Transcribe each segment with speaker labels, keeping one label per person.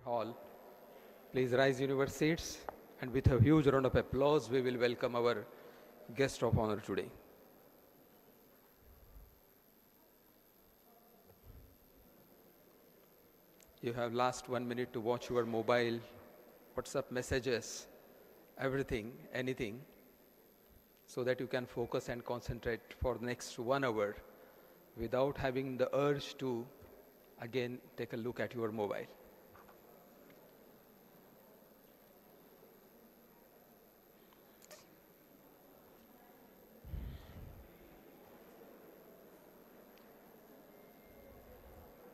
Speaker 1: hall. Please rise in your seats, and with a huge round of applause, we will welcome our guest of honor today. You have last 1 minute to watch your mobile, WhatsApp messages, everything, anything, so that you can focus and concentrate for the next 1 hour without having the urge to again take a look at your mobile.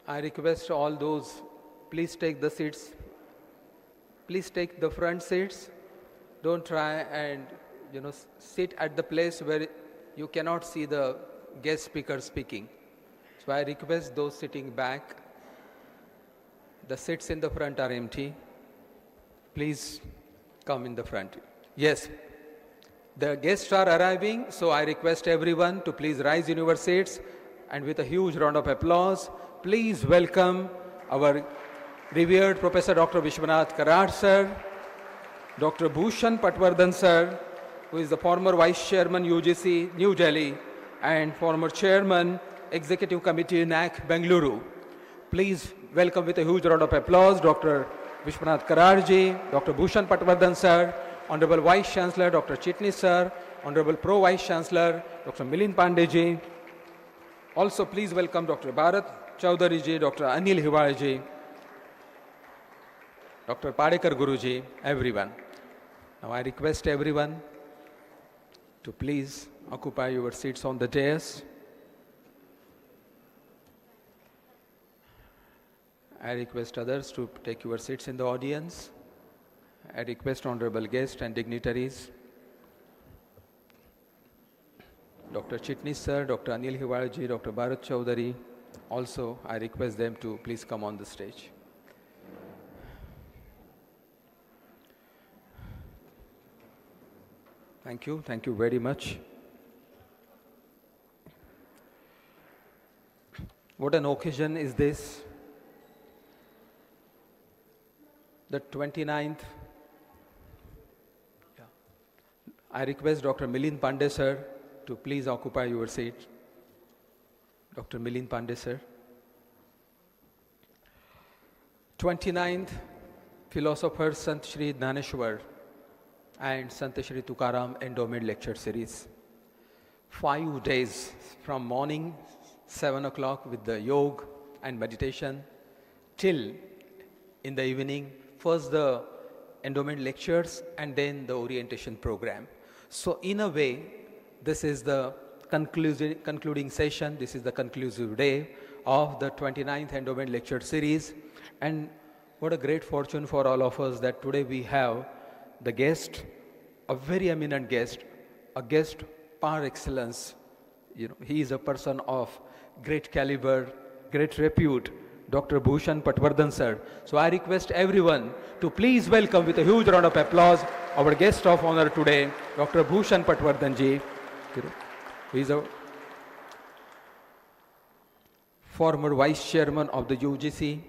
Speaker 1: I request all those, please take the seats. Please take the front seats. Don't try and, sit at the place where you cannot see the guest speaker speaking. So I request those sitting back. The seats in the front are empty. Please come in the front. Yes, the guests are arriving, so I request everyone to please rise in your seats, and with a huge round of applause, please welcome our revered Professor Dr. Vishwanath Karad sir, Dr. Bhushan Patwardhan sir, who is the former Vice Chairman UGC New Delhi and former Chairman Executive Committee NAC Bengaluru. Please welcome with a huge round of applause Dr. Vishwanath Karad ji, Dr. Bhushan Patwardhan sir, Honorable Vice Chancellor Dr. Chitnis sir, Honorable Pro Vice Chancellor Dr. Milind Pandey ji. Also please welcome Dr. Bharat Chaudhary ji, Dr. Anil Hiwal ji, Dr. Padekar Guruji, everyone. Now I request everyone to please occupy your seats on the dais. I request others to take your seats in the audience. I request honorable guests and dignitaries, Dr. Chitnis sir, Dr. Anil Hiwal ji, Dr. Bharat Chaudhary, also I request them to please come on the stage. Thank you very much. What an occasion is this, the 29th. I request Dr. Milind Pandey sir to please occupy your seat. Dr. Milind Pandey sir. 29th Philosopher Sant Shree Dnyaneshwara and Sant Shree Tukaram Endowment Lecture Series. 5 days from morning 7 o'clock with the yoga and meditation till in the evening, first the endowment lectures and then the orientation program. So in a way, this is the concluding session, this is the conclusive day of the 29th Endowment Lecture Series. And what a great fortune for all of us that today we have the guest, a very eminent guest, a guest par excellence. He is a person of great caliber, great repute, Dr. Bhushan Patwardhan sir. So I request everyone to please welcome with a huge round of applause our guest of honor today, Dr. Bhushan Patwardhan ji. He is a former Vice Chairman of the UGC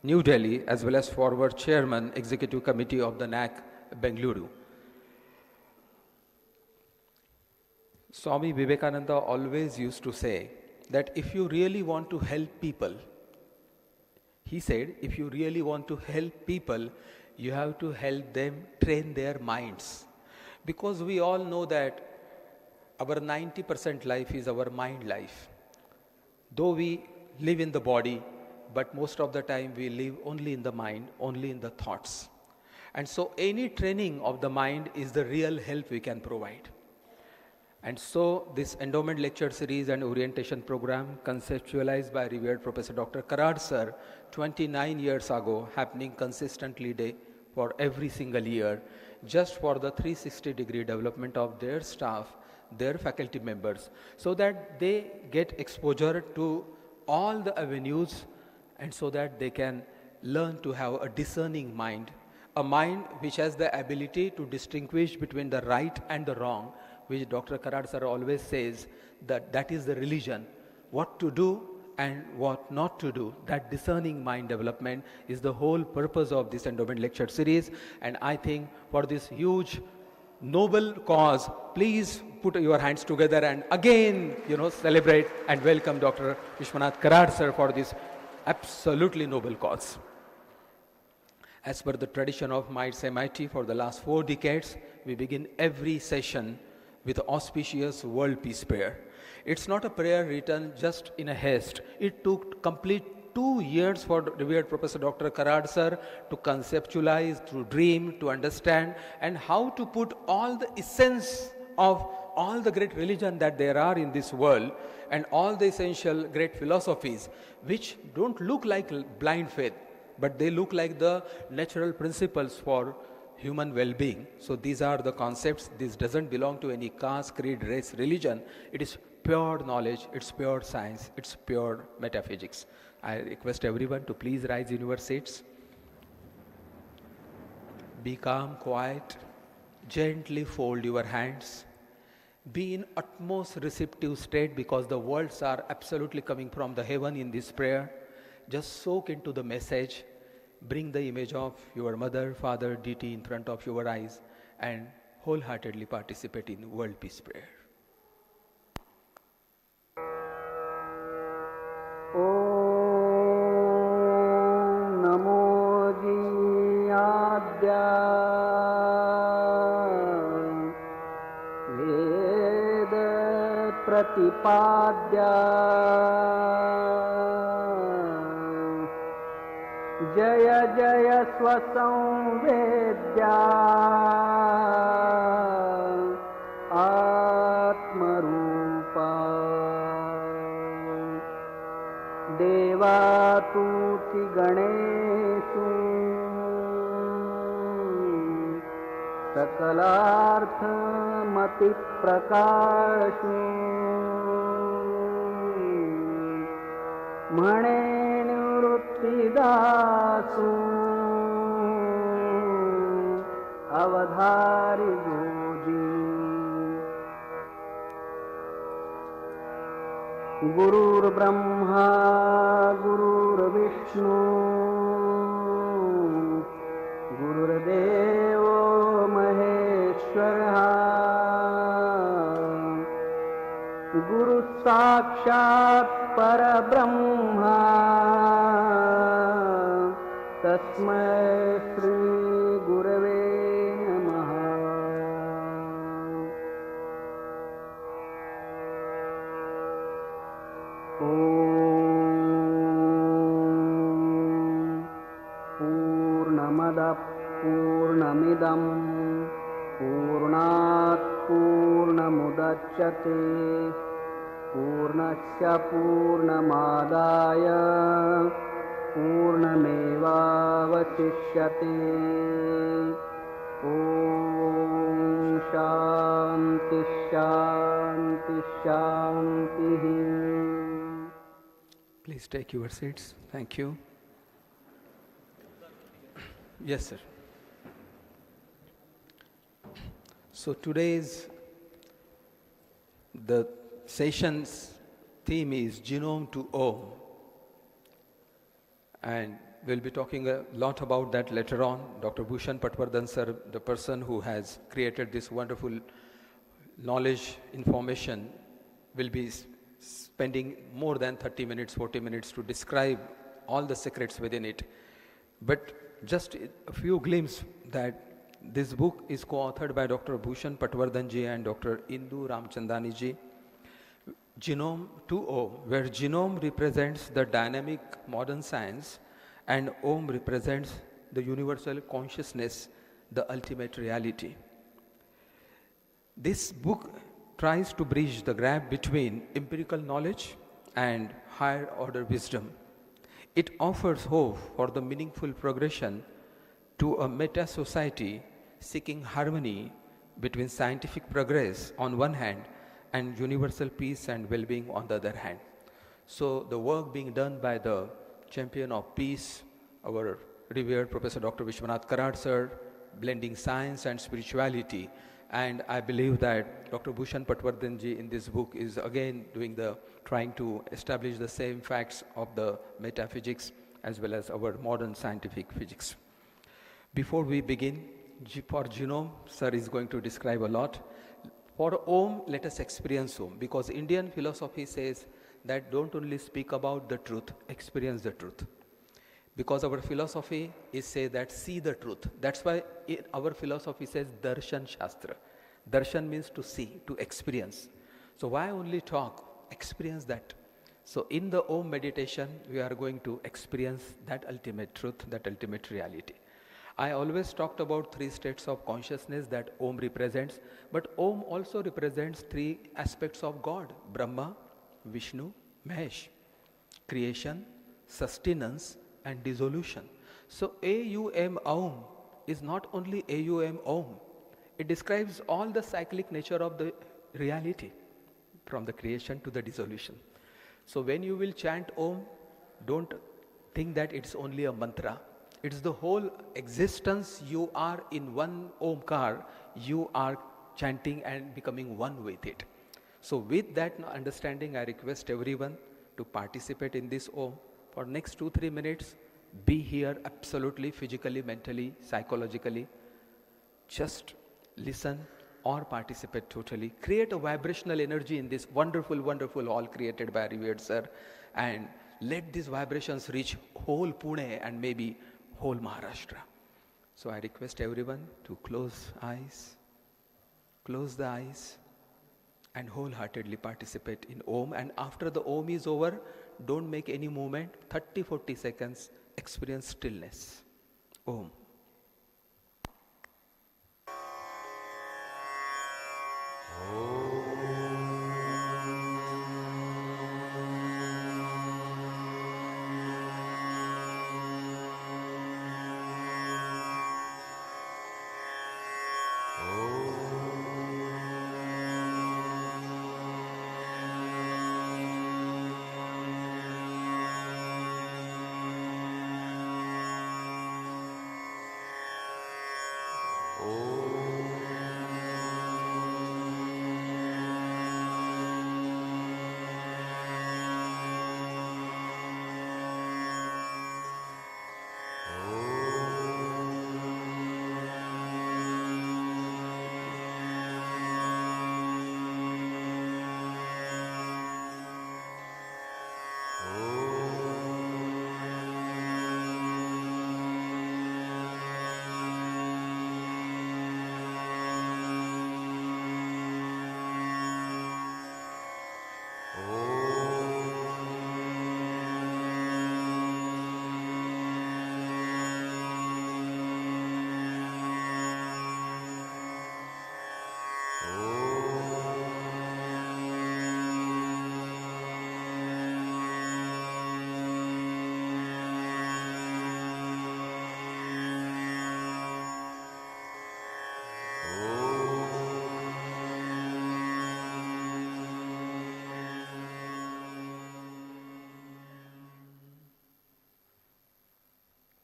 Speaker 1: New Delhi as well as former Chairman Executive Committee of the NAC Bengaluru. Swami Vivekananda always used to say that if you really want to help people, he said, if you really want to help people, you have to help them train their minds. Because we all know that our 90% life is our mind life. Though we live in the body, but most of the time we live only in the mind, only in the thoughts. And so any training of the mind is the real help we can provide. And so this endowment lecture series and orientation program conceptualized by revered Professor Dr. Karad sir 29 years ago, happening consistently day for every single year, just for the 360-degree development of their staff, their faculty members, so that they get exposure to all the avenues and so that they can learn to have a discerning mind, a mind which has the ability to distinguish between the right and the wrong, which Dr. Karad sir always says that that is the religion, what to do and what not to do. That discerning mind development is the whole purpose of this endowment lecture series. And I think for this huge noble cause, please put your hands together and again, celebrate and welcome Dr. Vishwanath Karad sir for this absolutely noble cause. As per the tradition of Mites MIT for the last 4 decades, we begin every session with an auspicious World Peace Prayer. It's not a prayer written just in a haste. It took complete 2 years for revered Professor Dr. Karad sir to conceptualize, to dream, to understand, and how to put all the essence of all the great religion that there are in this world and all the essential great philosophies, which don't look like blind faith, but they look like the natural principles for human well-being. So these are the concepts. This doesn't belong to any caste, creed, race, religion. It is pure knowledge, it's pure science, it's pure metaphysics. I request everyone to please rise in your seats. Be calm, quiet, gently fold your hands. Be in utmost receptive state because the words are absolutely coming from the heaven in this prayer. Just soak into the message. Bring the image of your mother, father, deity in front of your eyes and wholeheartedly participate in World Peace Prayer.
Speaker 2: Om Namo Jiyadya Veda Pratipadya Jaya Jaya Swasamvedya Atmarupa Devatuti Ganeshu Sakalartha Mati Prakashu Mane Nivrittidasu Avadhari Goji Gurur Brahma Gurur Vishnu Gurur Devo Maheshwara Guru Sakshat Parabrahma Tasmai Shri Gurave Namaha. Om Purnamada Purnamidam Purnat Purnamudachyate Purnasya Purnamadaya Purnamevavasishyate. Om Shanti Shanti Shanti.
Speaker 1: Please take your seats. Thank you. Yes, sir. So today's the session's theme is Genome to Om. And we'll be talking a lot about that later on. Dr. Bhushan Patwardhan sir, the person who has created this wonderful knowledge, information, will be spending more than 30 minutes, 40 minutes to describe all the secrets within it. But just a few glimpses that this book is co-authored by Dr. Bhushan Patwardhan ji and Dr. Indu Ramchandani ji. Genome 2O, where genome represents the dynamic modern science and Om represents the universal consciousness, the ultimate reality. This book tries to bridge the gap between empirical knowledge and higher order wisdom. It offers hope for the meaningful progression to a meta-society seeking harmony between scientific progress on one hand and universal peace and well-being on the other hand. So the work being done by the champion of peace, our revered Professor Dr. Vishwanath Karad sir, blending science and spirituality And I believe that Dr. Bhushan Patwardhanji in this book is again trying to establish the same facts of the metaphysics as well as our modern scientific physics. Before we begin, for genome, sir is going to describe a lot. For Om, let us experience Om, because Indian philosophy says that don't only speak about the truth, experience the truth. Because our philosophy is say that see the truth. That's why our philosophy says Darshan Shastra. Darshan means to see, to experience. So why only talk? Experience that. So in the Om meditation, we are going to experience that ultimate truth, that ultimate reality. I always talked about 3 states of consciousness that Om represents, but Om also represents 3 aspects of God: Brahma, Vishnu, Mahesh. Creation, sustenance, and dissolution. So AUM Om is not only AUM Om. It describes all the cyclic nature of the reality, from the creation to the dissolution. So when you will chant Om, don't think that it's only a mantra. It's the whole existence. You are in one Omkar, you are chanting and becoming one with it. So with that understanding, I request everyone to participate in this Om. For next 2-3 minutes, be here absolutely, physically, mentally, psychologically. Just listen or participate totally. Create a vibrational energy in this wonderful, wonderful hall created by revered sir, and let these vibrations reach whole Pune and maybe whole Maharashtra. So I request everyone to close the eyes, and wholeheartedly participate in Om. And after the Om is over, don't make any movement. 30-40 seconds, experience stillness. Om.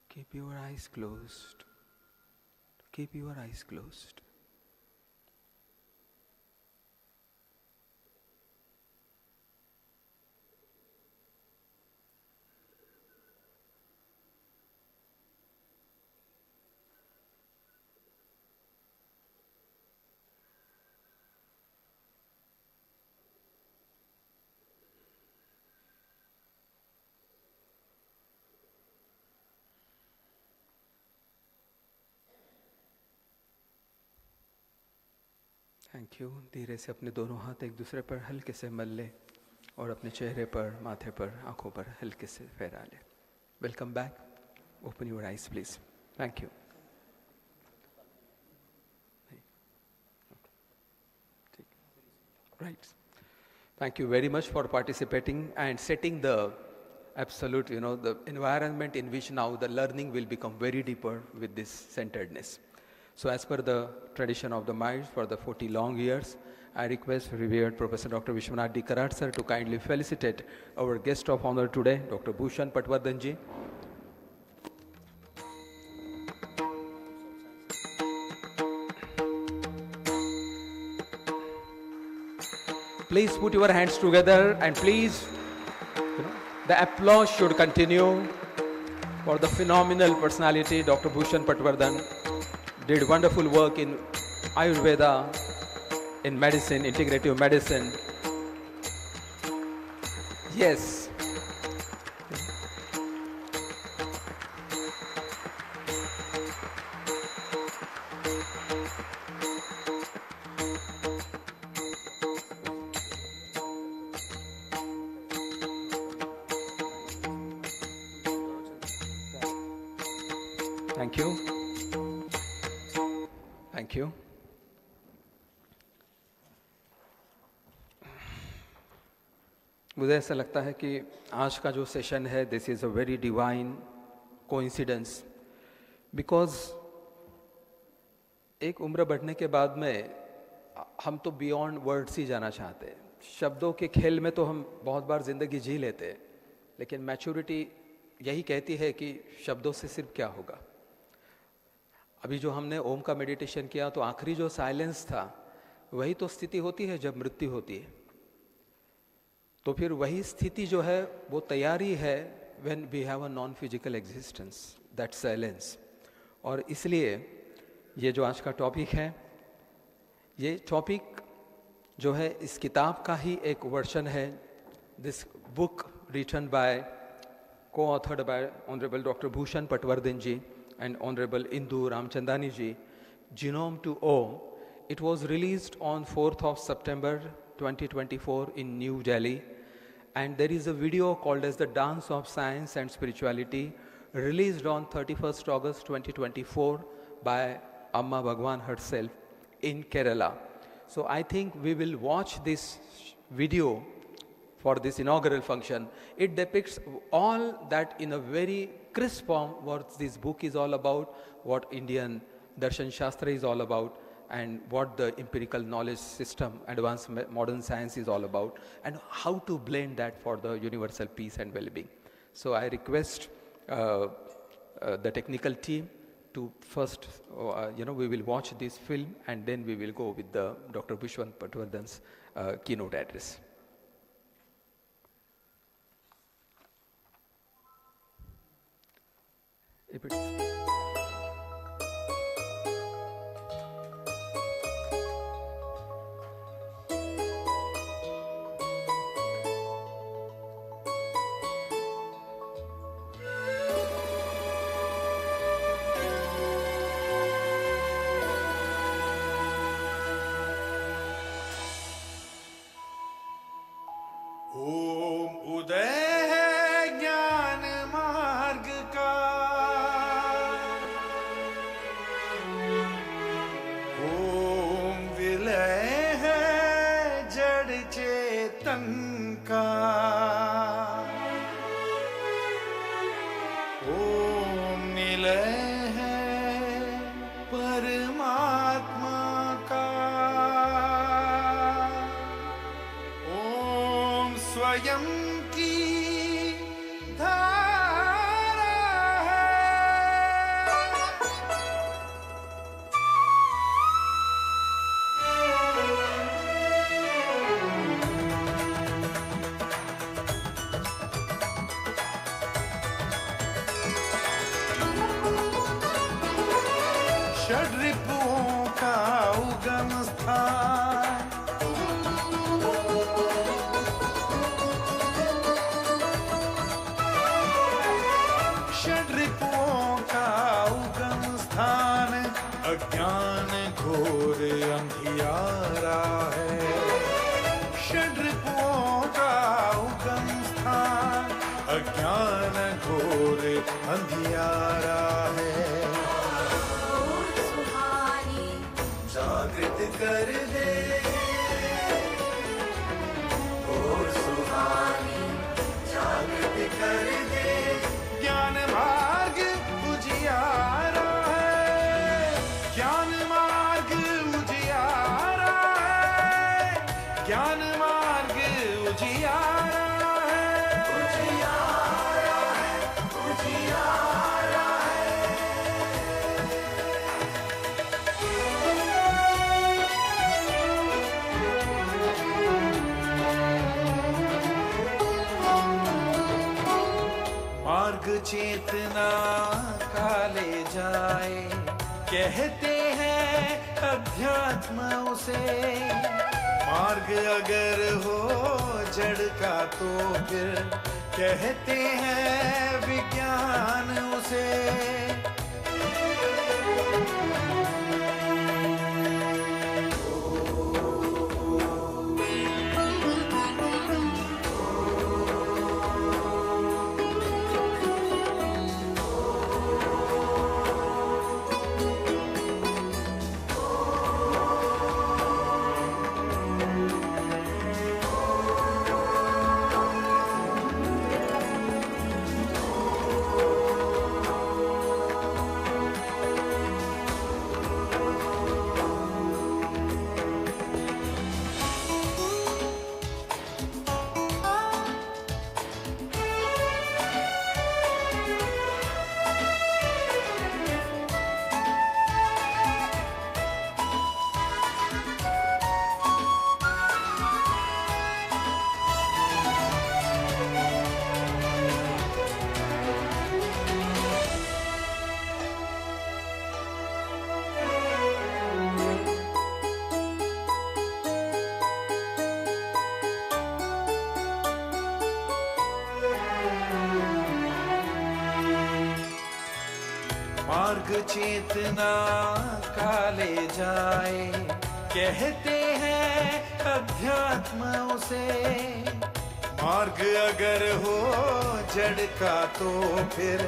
Speaker 1: Keep your eyes closed. Keep your eyes closed. Thank you. धीरे से अपने दोनों हाथ एक दूसरे पर हल्के से मल ले और अपने चेहरे पर, माथे पर, आंखों पर हल्के से फहरा ले. Welcome back. Open your eyes please. Thank you. Right. Thank you very much for participating and setting the absolute, the environment in which now the learning will become very deeper with this centeredness. So as per the tradition of the minds for the 40 long years, I request revered Professor Dr. Vishwashanti Karat sir to kindly felicitate our guest of honor today, Dr. Bhushan Patwardhanji. Please put your hands together and please, the applause should continue for the phenomenal personality, Dr. Bhushan Patwardhan. Did wonderful work in Ayurveda, in medicine, integrative medicine. Yes. Thank you. Thank you. मुझे ऐसा लगता है कि आज का जो session है, this is a very divine coincidence, because एक उम्र बढ़ने के बाद में हम तो बियॉन्ड वर्ड्स ही जाना चाहते हैं. शब्दों के खेल में तो हम बहुत बार ज़िंदगी जी लेते हैं, लेकिन मैच्योरिटी यही कहती है कि शब्दों से सिर्फ क्या होगा. अभी जो हमने ओम का मेडिटेशन किया, तो आखिरी जो साइलेंस था, वही तो स्थिति होती है जब मृत्यु होती है. तो फिर वही स्थिति जो है वो तैयारी है when we have a non physical existence, that silence. और इसलिए ये जो आज का टॉपिक है, ये टॉपिक जो है इस किताब का ही एक वर्शन है. This book written by, co-authored by Honorable Dr. Bhushan Patwardhan ji and Honorable Indu Ramchandani ji, Genome to O. It was released on 4th of September 2024 in New Delhi, and there is a video called as The Dance of Science and Spirituality, released on 31st August 2024 by Amma Bhagwan herself in Kerala. So I think we will watch this video for this inaugural function. It depicts all that in a very crisp form, what this book is all about, what Indian Darshan Shastra is all about, and what the empirical knowledge system, advanced modern science is all about, and how to blend that for the universal peace and well-being. So I request the technical team to first, we will watch this film, and then we will go with the Dr. Bhushan Patwardhan's keynote address. If it's
Speaker 3: चेतना का ले जाए, कहते हैं अध्यात्म उसे। मार्ग अगर हो जड़ का तो फिर कहते हैं विज्ञान उसे। मार्ग चेतना का ले जाए, कहते हैं अध्यात्म उसे। मार्ग अगर हो जड़ का तो फिर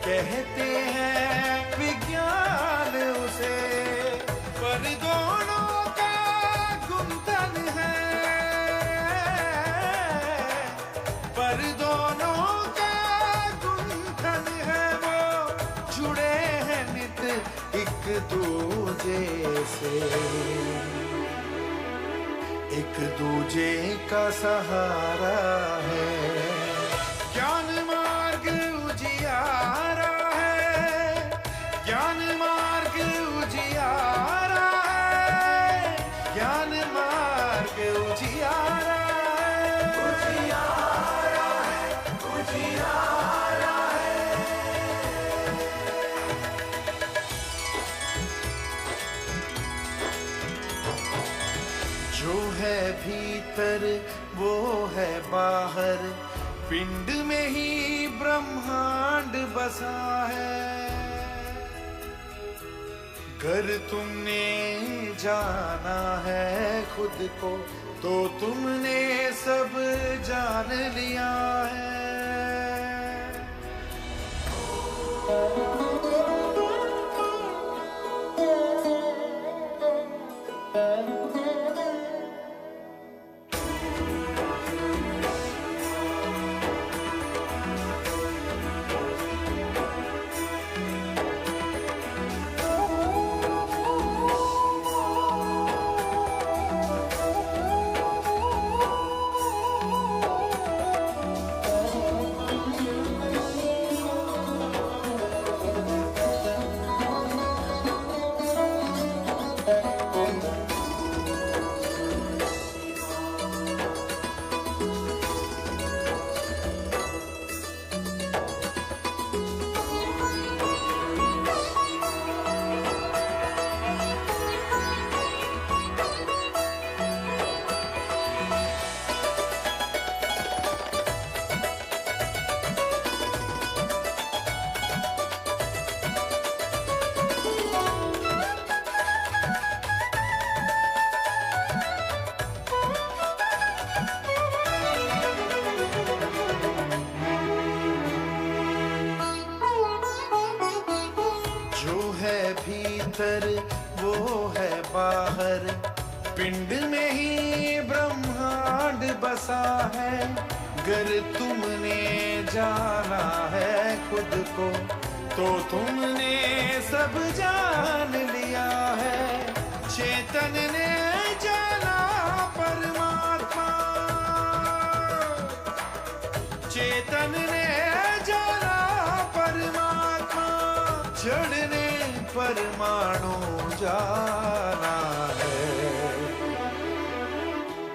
Speaker 3: कहते हैं विज्ञान उसे। पर दोनों का गुंथन है, पर दोनों का गुंथन है, वो जुड़े हैं नित एक दूजे से। एक दूजे का सहारा है, ज्ञान मार्ग उजियारा है, ज्ञान मार्ग उजियारा है, ज्ञान मार्ग उजियारा है, उजियारा है, उजियारा है। जो है भीतर वो है बाहर, पिंड में ही ब्रह्मांड बसा है। कर तुमने जाना है खुद को तो तुमने सब जान लिया है। भीतर वो है बाहर, पिंड में ही ब्रह्मांड बसा है। गर तुमने जाना है खुद को तो तुमने सब जान लिया है। चेतन ने जाना परमात्मा, चेतन ने जाना परमात्मा, जड़ ने परमाणु जाना है।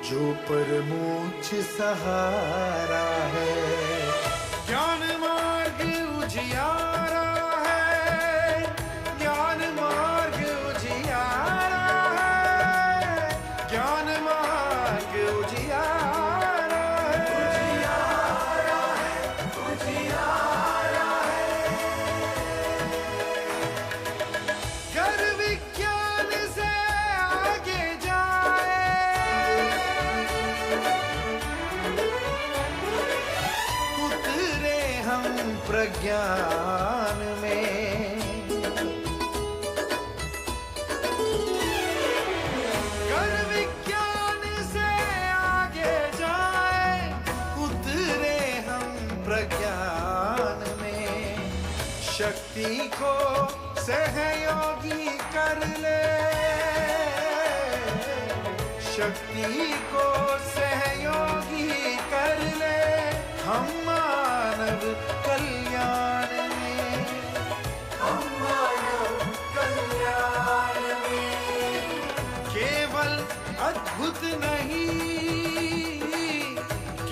Speaker 3: जो परमोच्च सहारा है, ज्ञान मार्ग उजियारा है, ज्ञान मार्ग उजियारा है, ज्ञान मार्ग उजियारा है, उजियारा है। गर विज्ञान से आगे जाए, उतरे हम प्रज्ञान में। गर विज्ञान से आगे जाए, उतरे हम प्रज्ञान में। शक्ति को सहयोगी कर ले, शक्ति को सहयोगी कर ले, हम मानव कल्याण में, हम मानव कल्याण में। केवल अद्भुत नहीं,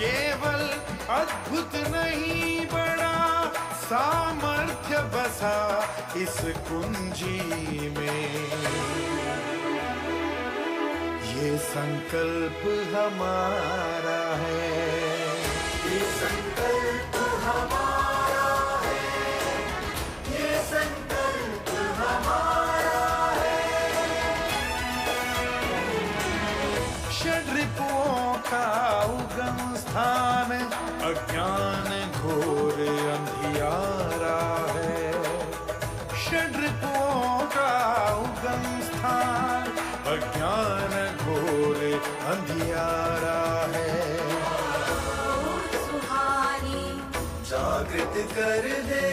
Speaker 3: केवल अद्भुत नहीं, बड़ा सामर्थ्य बसा इस कुंजी में। ये संकल्प हमारा है, ये संकल्प हमारा है, ये संकल्प हमारा है। षड्रिपुओं का उगम स्थान अज्ञान घोर अंधियारा है। षड्रिपुओं का उगम स्थान अज्ञान घोर अंधियारा है।
Speaker 4: सुहानी
Speaker 3: जागृत कर दे,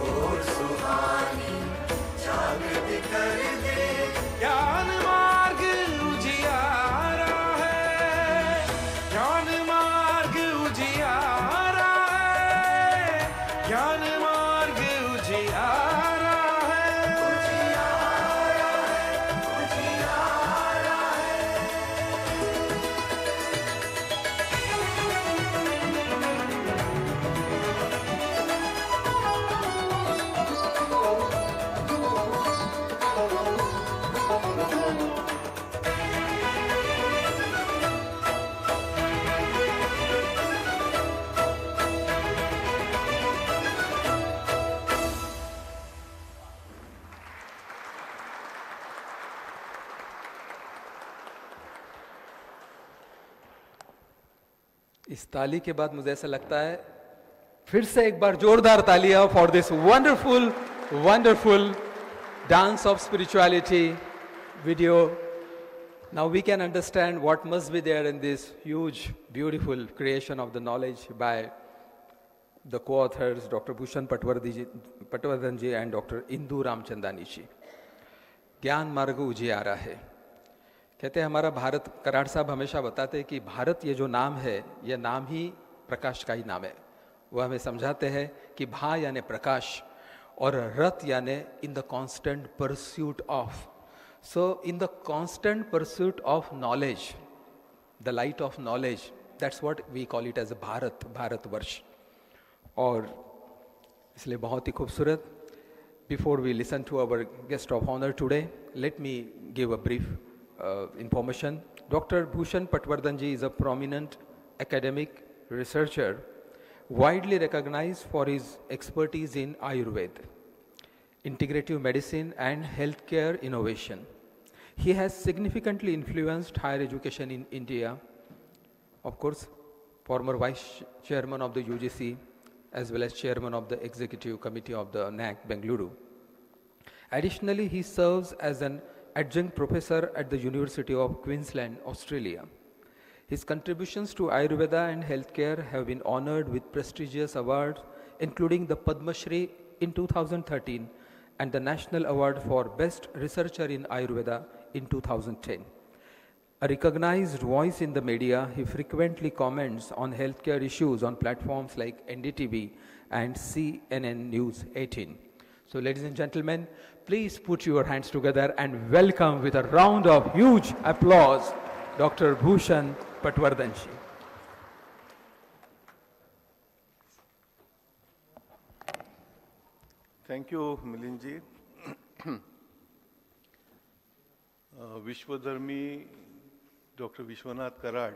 Speaker 3: और सुहानी जागृत कर दे। ज्ञान मार्ग उजियारा है, ज्ञान मार्ग उजियारा है, ज्ञान मार्ग उजियारा है, उजियारा है, उजियारा है।
Speaker 1: इस ताली के बाद मुझे ऐसा लगता है फिर से एक बार जोरदार तालियां for this wonderful wonderful dance of spirituality video. Now we can understand what must be there in this huge, beautiful creation of the knowledge by the co-authors, Dr. Bhushan Patwardhan ji and Dr. Indu Ramchandani ji. ज्ञान मार्ग उजियारा है। कहते हैं हमारा भारत, कराड़ साहब हमेशा बताते हैं कि भारत ये जो नाम है, ये नाम ही प्रकाश का ही नाम है। वो हमें समझाते हैं कि भा यानी प्रकाश और रथ यानी in the constant pursuit of. So in the constant pursuit of knowledge, the light of knowledge, that's what we call it as Bharat, Bharatvarsh. और इसलिए बहुत ही खूबसूरत। Before we listen to our guest of honor today, let me give a brief information. Dr. Bhushan Patwardhan ji is a prominent academic researcher, widely recognized for his expertise in Ayurveda, integrative medicine and healthcare innovation. He has significantly influenced higher education in India. Of course, former vice chairman of the UGC, as well as chairman of the executive committee of the NAC Bengaluru. Additionally, he serves as an adjunct professor at the University of Queensland, Australia. His contributions to Ayurveda and healthcare have been honored with prestigious awards, including the Padma Shri in 2013 and the National Award for Best Researcher in Ayurveda in 2010. A recognized voice in the media, he frequently comments on healthcare issues on platforms like NDTV and CNN News 18. So ladies and gentlemen, please put your hands together and welcome with a round of huge applause, Dr. Bhushan Patwardhan ji.
Speaker 4: Thank you, Milinji. Vishwadharmi, Dr. Vishwanath Karad.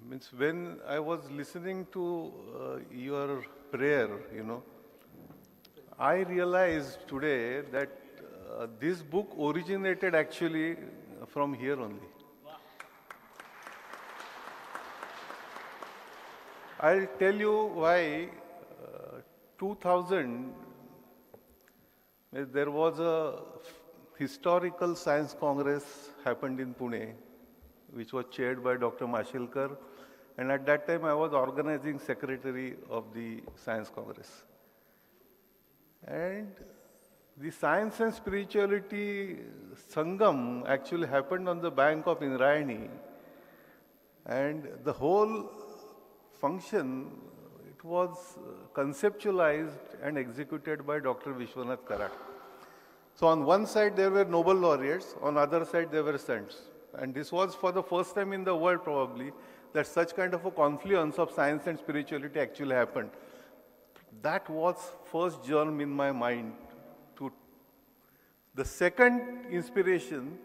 Speaker 4: Means when I was listening to your prayer, I realized today that this book originated actually from here only. I'll tell you why. 2000, there was a historical science congress happened in Pune, which was chaired by Dr. Mashilkar, and at that time I was organizing secretary of the science congress. And the science and spirituality Sangam actually happened on the bank of Indrayani, and the whole function, it was conceptualized and executed by Dr. Vishwanath Karad. So on one side there were Nobel laureates, on other side there were saints. And this was for the first time in the world probably that such kind of a confluence of science and spirituality actually happened. That was first germ in my mind. The second inspiration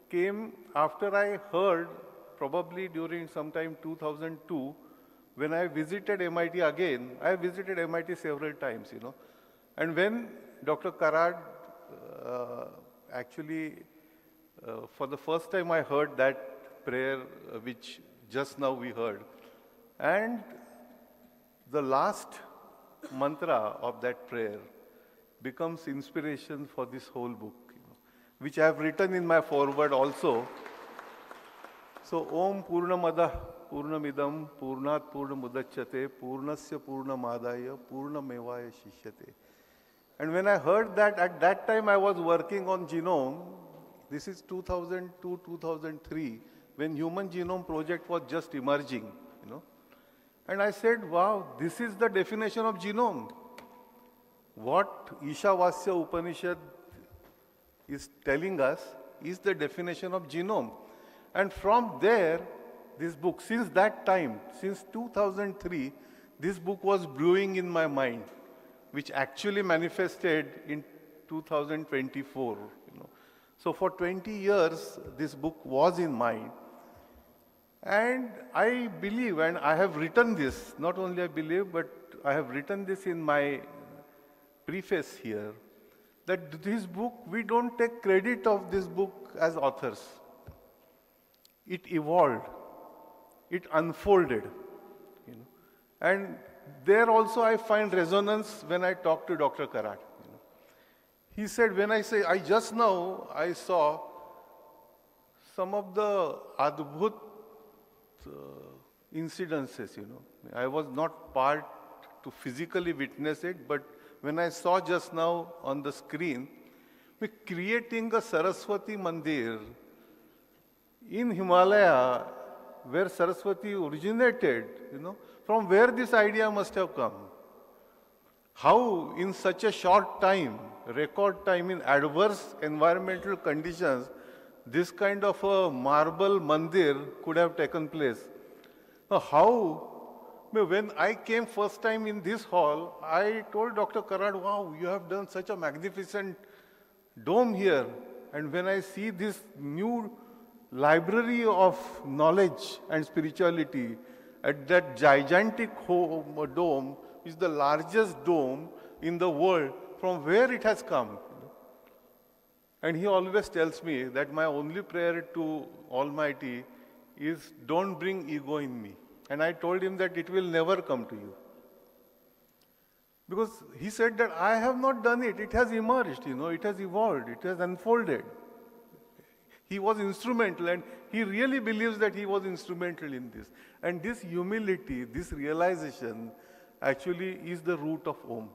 Speaker 4: came after I heard, probably during sometime 2002, when I visited MIT again. I visited MIT several times, And when Dr. Karad actually, for the first time I heard that prayer which just now we heard. And the last mantra of that prayer becomes inspiration for this whole book, which I have written in my foreword also. So, Om Purnamadah Purnamidam Purnat Purnamudachyate Purnasya Purnamadaya Purnamevaya Shishyate. And when I heard that, at that time I was working on genome. This is 2002, 2003, when Human Genome Project was just emerging, And I said, wow, this is the definition of genome. What Ishavasya Upanishad is telling us is the definition of genome. And from there, this book, since that time, since 2003, this book was brewing in my mind, which actually manifested in 2024. So for 20 years, this book was in mind. And I believe, and I have written this, not only I believe, but I have written this in my preface here, that this book, we don't take credit of this book as authors. It evolved. It unfolded. And there also I find resonance when I talk to Dr. Karad. He said, when I say, I just now, I saw some of the Adbhut incidences, I was not part to physically witness it, but when I saw just now on the screen, we're creating a Saraswati Mandir in Himalaya, where Saraswati originated, from where this idea must have come. How in such a short time, record time in adverse environmental conditions, this kind of a marble mandir could have taken place. Now how, when I came first time in this hall, I told Dr. Karad, wow, you have done such a magnificent dome here. And when I see this new library of knowledge and spirituality at that gigantic dome, is the largest dome in the world, from where it has come. And he always tells me that my only prayer to Almighty is, don't bring ego in me. And I told him that it will never come to you. Because he said that I have not done it. It has emerged, it has evolved, it has unfolded. He was instrumental, and he really believes that he was instrumental in this. And this humility, this realization, actually is the root of Om.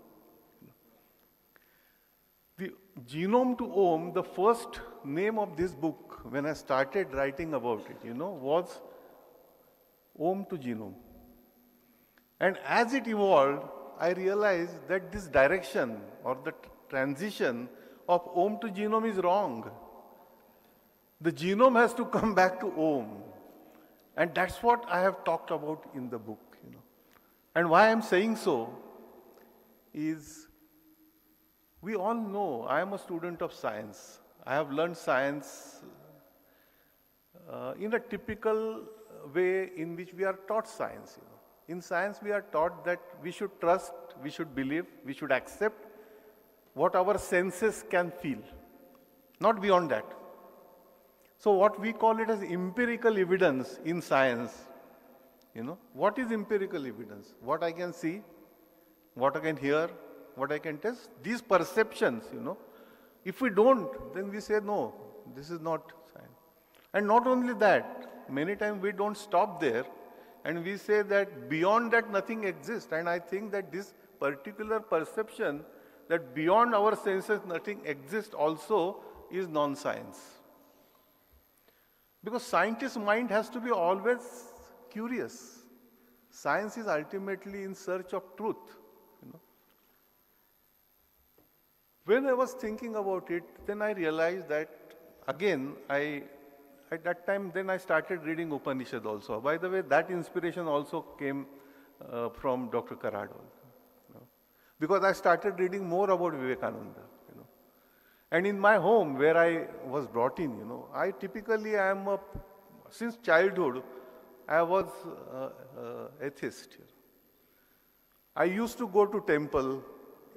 Speaker 4: The Genome to Om, the first name of this book, when I started writing about it, was Om to Genome. And as it evolved, I realized that this direction or the transition of Om to Genome is wrong. The genome has to come back to Om. And that's what I have talked about in the book. And why I'm saying so is, we all know, I am a student of science. I have learned science in a typical way in which we are taught science. In science, we are taught that we should trust, we should believe, we should accept what our senses can feel, not beyond that. So what we call it as empirical evidence in science, what is empirical evidence? What I can see, what I can hear, what I can test, these perceptions, if we don't, then we say, no, this is not science. And not only that, many times we don't stop there, and we say that beyond that nothing exists. And I think that this particular perception that beyond our senses nothing exists also is non-science. Because scientist's mind has to be always curious. Science is ultimately in search of truth. When I was thinking about it, then I realized that, again, at that time, then I started reading Upanishad also. By the way, that inspiration also came from Dr. Karad. Because I started reading more about Vivekananda. And in my home, where I was brought in, I typically am since childhood, I was atheist. I used to go to temple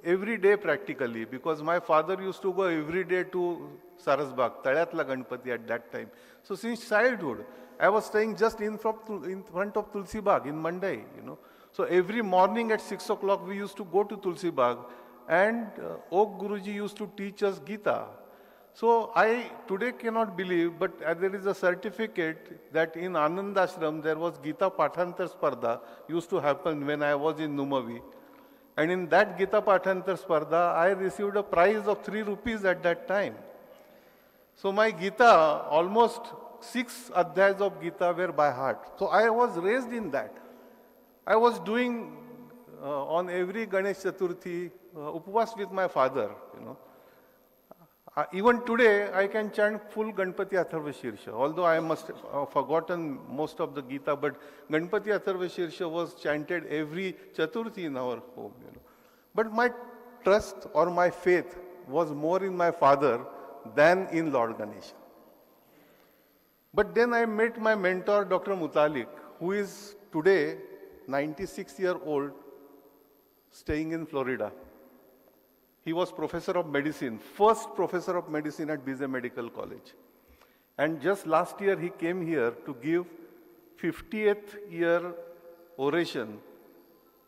Speaker 4: every day practically, because my father used to go every day to Sarasbag, Talyatla Ganpati at that time. So since childhood, I was staying just in front of Tulsi Bagh in Mandai, So every morning at 6 o'clock, we used to go to Tulsi Bagh, and Oak Guruji used to teach us Gita. So I today cannot believe, but there is a certificate that in Anand Ashram there was Gita Pathantar Spardha used to happen when I was in Numavi. And in that Gita Pathantar Spardha, I received a prize of 3 rupees at that time. So my Gita, almost 6 adhyayas of Gita were by heart. So I was raised in that. I was doing on every Ganesh Chaturthi upvas with my father, Even today, I can chant full Ganpati Atharva Shirsha, although I must have forgotten most of the Gita, but Ganpati Atharva Shirsha was chanted every Chaturthi in our home. But my trust or my faith was more in my father than in Lord Ganesha. But then I met my mentor, Dr. Mutalik, who is today 96-year-old, staying in Florida. He was professor of medicine, first professor of medicine at BZ Medical College. And just last year, he came here to give 50th year oration,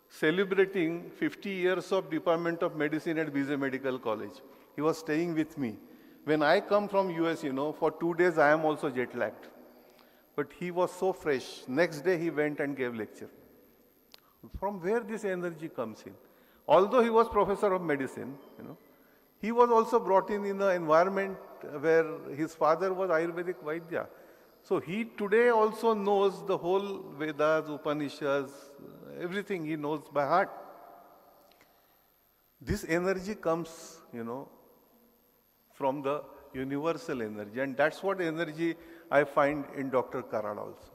Speaker 4: celebrating 50 years of Department of Medicine at BZ Medical College. He was staying with me. When I come from US, for 2 days, I am also jet lagged. But he was so fresh. Next day, he went and gave lecture. From where this energy comes in? Although he was professor of medicine, he was also brought in an environment where his father was Ayurvedic Vaidya. So he today also knows the whole Vedas, Upanishads, everything he knows by heart. This energy comes, from the universal energy, and that's what energy I find in Dr. Karad also.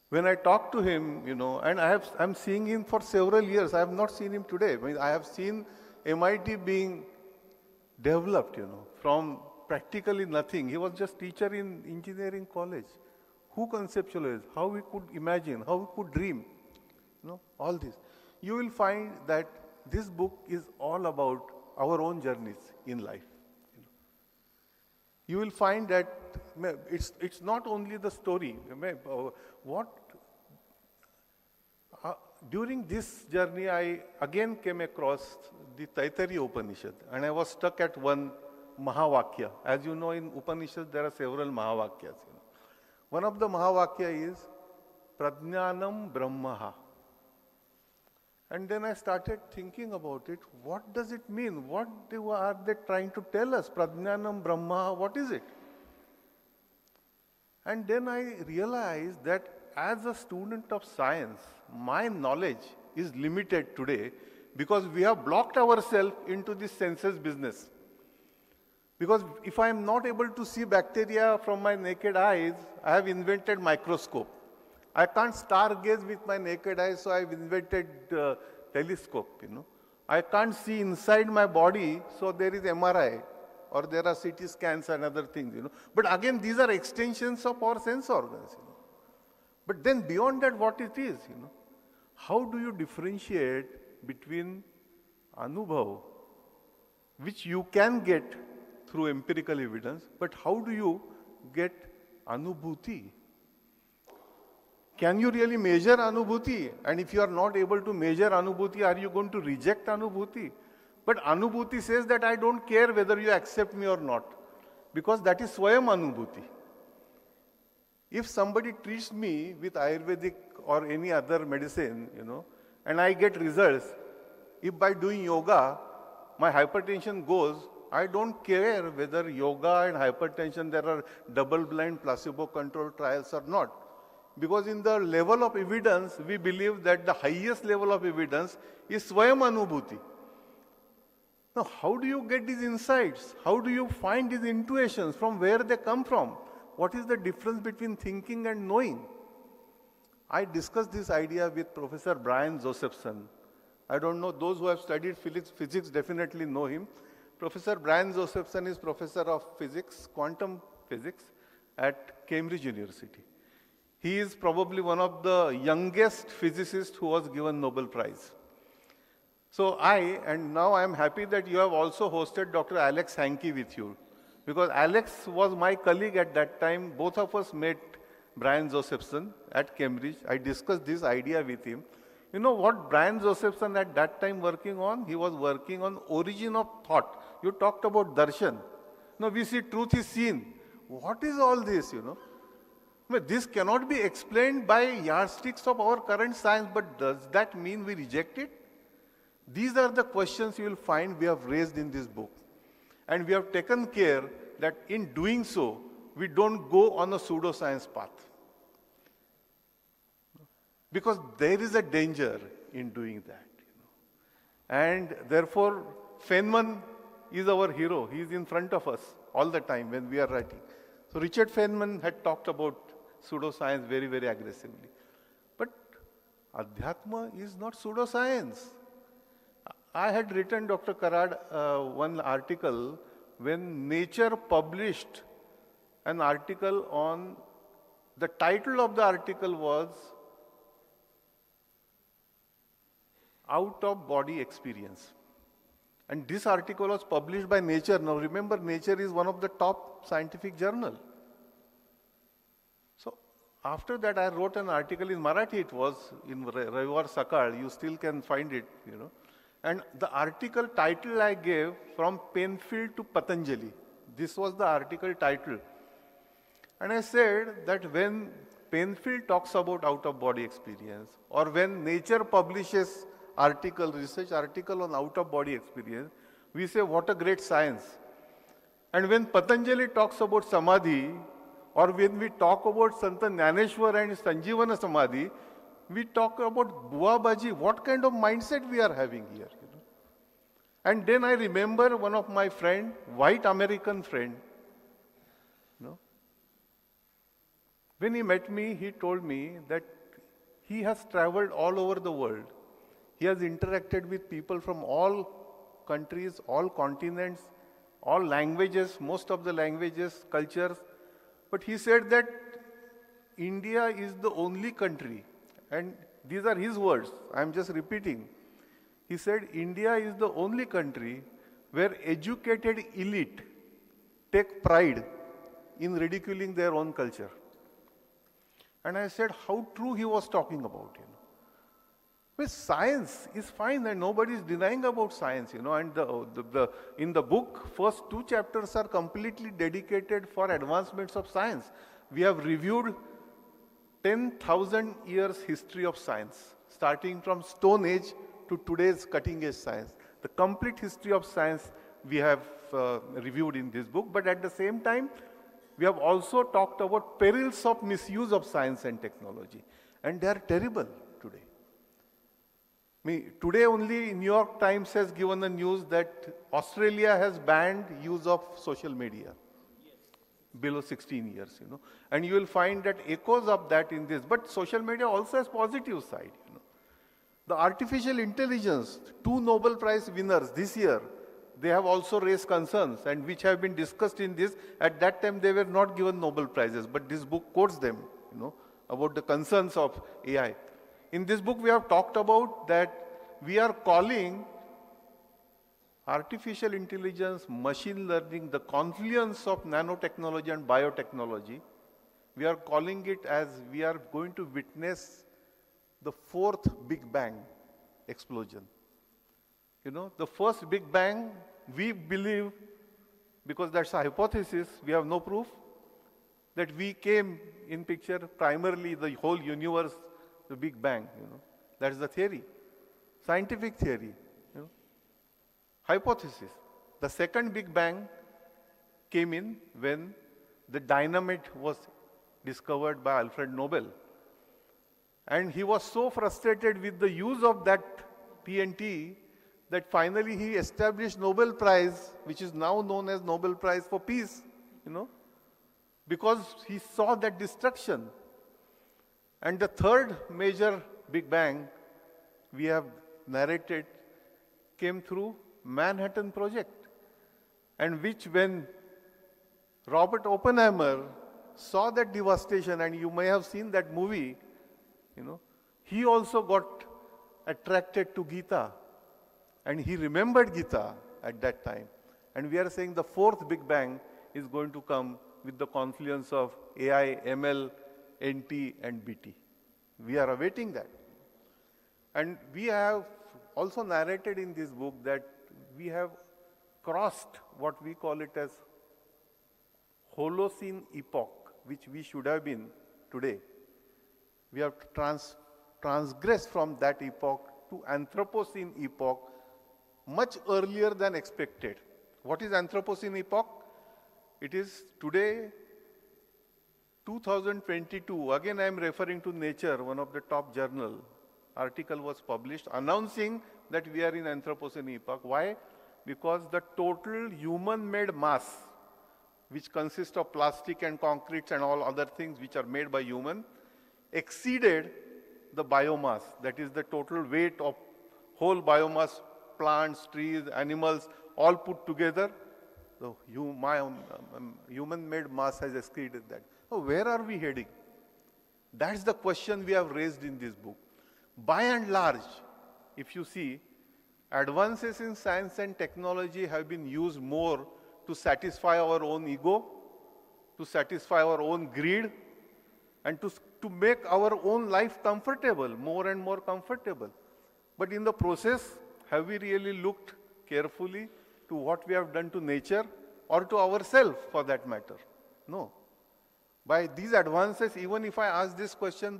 Speaker 4: When I talk to him, and I'm seeing him for several years. I have not seen him today. I have seen MIT being developed, from practically nothing. He was just teacher in engineering college. Who conceptualized? How we could imagine? How we could dream? All this. You will find that this book is all about our own journeys in life. You will find that it's not only the story. During this journey, I again came across the Taittiriya Upanishad, and I was stuck at one Mahavakya. As you know, in Upanishad there are several Mahavakyas. One of the Mahavakya is Prajnanam Brahmaha. And then I started thinking about it. What does it mean? What are they trying to tell us? Prajnanam Brahma, what is it? And then I realized that as a student of science, my knowledge is limited today because we have blocked ourselves into this senses business. Because if I am not able to see bacteria from my naked eyes, I have invented microscope. I can't stargaze with my naked eyes, so I've invented telescope, I can't see inside my body, so there is MRI or there are CT scans and other things, But again, these are extensions of our sense organs, But then beyond that, what it is, How do you differentiate between anubhav, which you can get through empirical evidence, but how do you get anubhuti? Can you really measure anubhuti? And if you are not able to measure anubhuti, are you going to reject anubhuti? But anubhuti says that I don't care whether you accept me or not, because that is swayam anubhuti. If somebody treats me with Ayurvedic or any other medicine, and I get results, if by doing yoga my hypertension goes, I don't care whether yoga and hypertension, there are double-blind placebo-controlled trials or not. Because in the level of evidence, we believe that the highest level of evidence is swayam anubhuti. Now, how do you get these insights? How do you find these intuitions? From where they come from? What is the difference between thinking and knowing? I discussed this idea with Professor Brian Josephson. I don't know, those who have studied physics definitely know him. Professor Brian Josephson is professor of physics, quantum physics at Cambridge University. He is probably one of the youngest physicists who was given Nobel Prize. So now I am happy that you have also hosted Dr. Alex Hankey with you. Because Alex was my colleague at that time. Both of us met Brian Josephson at Cambridge. I discussed this idea with him. You know what Brian Josephson at that time working on? He was working on origin of thought. You talked about darshan. Now we see truth is seen. What is all this, This cannot be explained by yardsticks of our current science, but does that mean we reject it? These are the questions you will find we have raised in this book. And we have taken care that in doing so, we don't go on a pseudoscience path. Because there is a danger in doing that. And therefore, Feynman is our hero. He is in front of us all the time when we are writing. So Richard Feynman had talked about pseudoscience very, very aggressively. But Adhyatma is not pseudoscience. I had written, Dr. Karad, one article when Nature published an article on, the title of the article was Out of Body Experience. And this article was published by Nature. Now remember, Nature is one of the top scientific journals. So after that, I wrote an article in Marathi, it was in Ravivar Sakal, you still can find it, And the article title I gave, From Penfield to Patanjali. This was the article title. And I said that when Penfield talks about out-of-body experience, or when Nature publishes research article on out-of-body experience, we say, what a great science. And when Patanjali talks about Samadhi, or when we talk about Sant Dnyaneshwara and Sanjivana Samadhi, we talk about Bua Baji, what kind of mindset we are having here. And then I remember one of my friend, white American friend, when he met me, he told me that he has traveled all over the world. He has interacted with people from all countries, all continents, all languages, most of the languages, cultures. But he said that India is the only country, and these are his words, I am just repeating. He said, India is the only country where educated elite take pride in ridiculing their own culture. And I said, how true he was talking about, Well, science is fine and nobody is denying about science, and in the book, first 2 chapters are completely dedicated for advancements of science. We have reviewed 10,000 years history of science, starting from Stone Age to today's cutting-edge science. The complete history of science we have reviewed in this book, but at the same time, we have also talked about perils of misuse of science and technology, and they are terrible today. Today only New York Times has given the news that Australia has banned use of social media below 16 years, And you will find that echoes of that in this. But social media also has positive side, The artificial intelligence, 2 Nobel Prize winners this year, they have also raised concerns and which have been discussed in this. At that time, they were not given Nobel Prizes, but this book quotes them, about the concerns of AI. In this book, we have talked about that we are calling artificial intelligence, machine learning, the confluence of nanotechnology and biotechnology. We are calling it as we are going to witness the 4th Big Bang explosion. The first Big Bang, we believe, because that's a hypothesis, we have no proof, that we came in picture primarily the whole universe, the Big Bang. That is the theory, scientific theory, hypothesis. The second Big Bang came in when the dynamite was discovered by Alfred Nobel. And he was so frustrated with the use of that TNT that finally he established Nobel Prize, which is now known as Nobel Prize for Peace, because he saw that destruction. And the third major Big Bang we have narrated came through Manhattan Project, and which when Robert Oppenheimer saw that devastation, and you may have seen that movie, he also got attracted to Gita, and he remembered Gita at that time. And we are saying the 4th Big Bang is going to come with the confluence of AI, ML, NT, and BT. We are awaiting that. And we have also narrated in this book that we have crossed what we call it as Holocene epoch, which we should have been today. We have transgressed from that epoch to Anthropocene epoch much earlier than expected. What is Anthropocene epoch? It is today, 2022. Again, I am referring to Nature, one of the top journal. Article was published announcing that we are in Anthropocene epoch. Why? Because the total human-made mass, which consists of plastic and concrete and all other things which are made by human, exceeded the biomass. That is the total weight of whole biomass, plants, trees, animals, all put together. The human-made mass has exceeded that. So where are we heading? That's the question we have raised in this book. By and large, if you see, advances in science and technology have been used more to satisfy our own ego, to satisfy our own greed, and to make our own life comfortable, more and more comfortable. But in the process, have we really looked carefully to what we have done to nature or to ourselves for that matter? No. By these advances, even if I ask this question,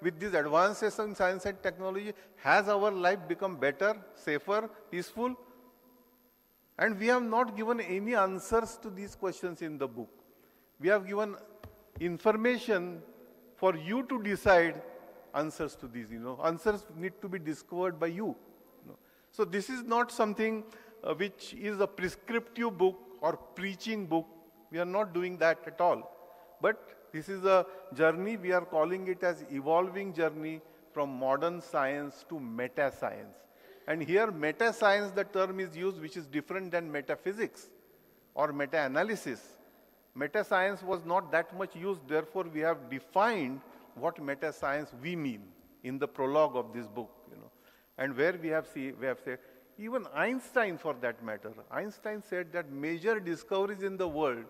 Speaker 4: with these advances in science and technology, has our life become better, safer, peaceful? And we have not given any answers to these questions in the book. We have given information for you to decide answers to these. Answers need to be discovered by you. So this is not something which is a prescriptive book or preaching book. We are not doing that at all. But this is a journey, we are calling it as evolving journey from modern science to meta-science. And here meta-science, the term is used, which is different than metaphysics or meta-analysis. Meta-science was not that much used, therefore we have defined what meta-science we mean in the prologue of this book. And where we have said, even Einstein for that matter, Einstein said that major discoveries in the world,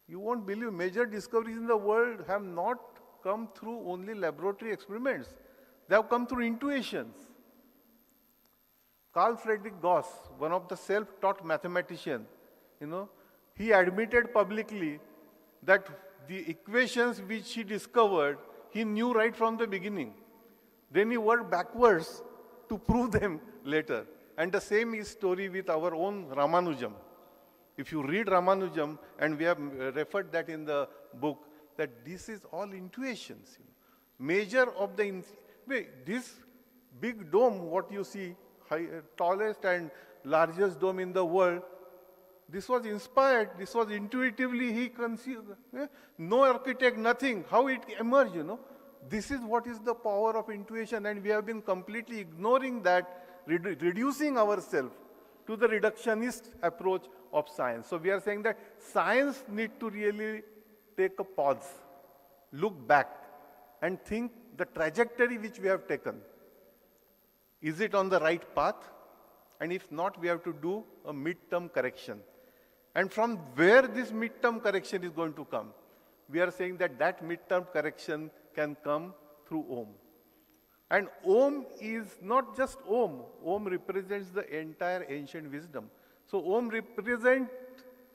Speaker 4: you won't believe, major discoveries in the world have not come through only laboratory experiments. They have come through intuitions. Carl Friedrich Gauss, one of the self-taught mathematicians, he admitted publicly that the equations which he discovered, he knew right from the beginning. Then he worked backwards to prove them later. And the same is story with our own Ramanujam. If you read Ramanujam, and we have referred that in the book, that this is all intuitions. Major of this big dome, what you see, tallest and largest dome in the world, this was inspired, this was intuitively he conceived. No architect, nothing. How it emerged, this is what is the power of intuition, and we have been completely ignoring that, reducing ourselves to the reductionist approach of science. So we are saying that science needs to really take a pause, look back, and think the trajectory which we have taken. Is it on the right path? And if not, we have to do a mid-term correction. And from where this mid-term correction is going to come? We are saying that that mid-term correction can come through Om. And Om is not just Om. Om represents the entire ancient wisdom. So Om represents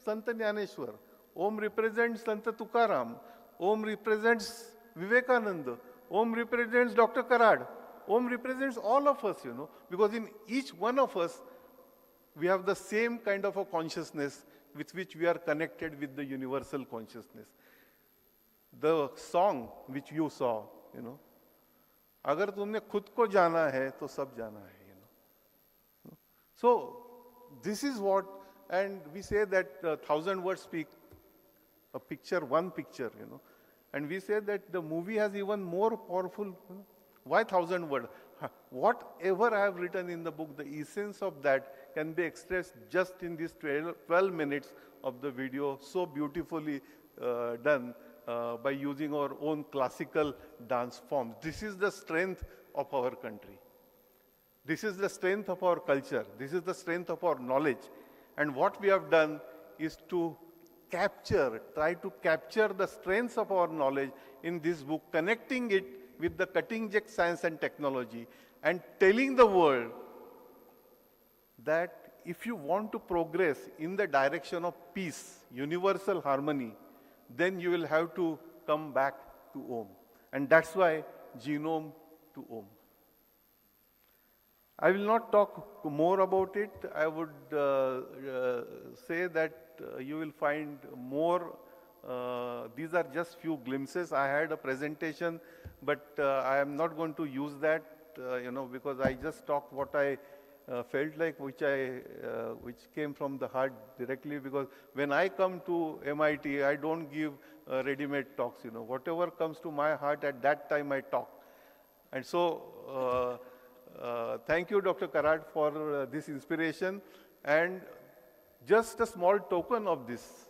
Speaker 4: Sant Dnyaneshwara. Om represents Sant Tukaram. Om represents Vivekananda. Om represents Dr. Karad. Om represents all of us, because in each one of us, we have the same kind of a consciousness with which we are connected with the universal consciousness. The song which you saw, अगर तुमने खुद को जाना है तो सब जाना है, So this is what, and we say that 1,000 words speak a picture, one picture, and we say that the movie has even more powerful. Why 1,000 words? Whatever I have written in the book, the essence of that can be expressed just in these 12 minutes of the video, so beautifully done by using our own classical dance forms. This is the strength of our country. This is the strength of our culture. This is the strength of our knowledge. And what we have done is to try to capture the strengths of our knowledge in this book, connecting it with the cutting-edge science and technology, and telling the world that if you want to progress in the direction of peace, universal harmony, then you will have to come back to Om. And that's why Genome to Om. I will not talk more about it. I would say that you will find more. These are just few glimpses. I had a presentation, but I am not going to use that, because I just talked what I felt like, which came from the heart directly. Because when I come to MIT, I don't give ready-made talks. Whatever comes to my heart at that time, I talk. And so, thank you, Dr. Karad, for this inspiration. And just a small token of this,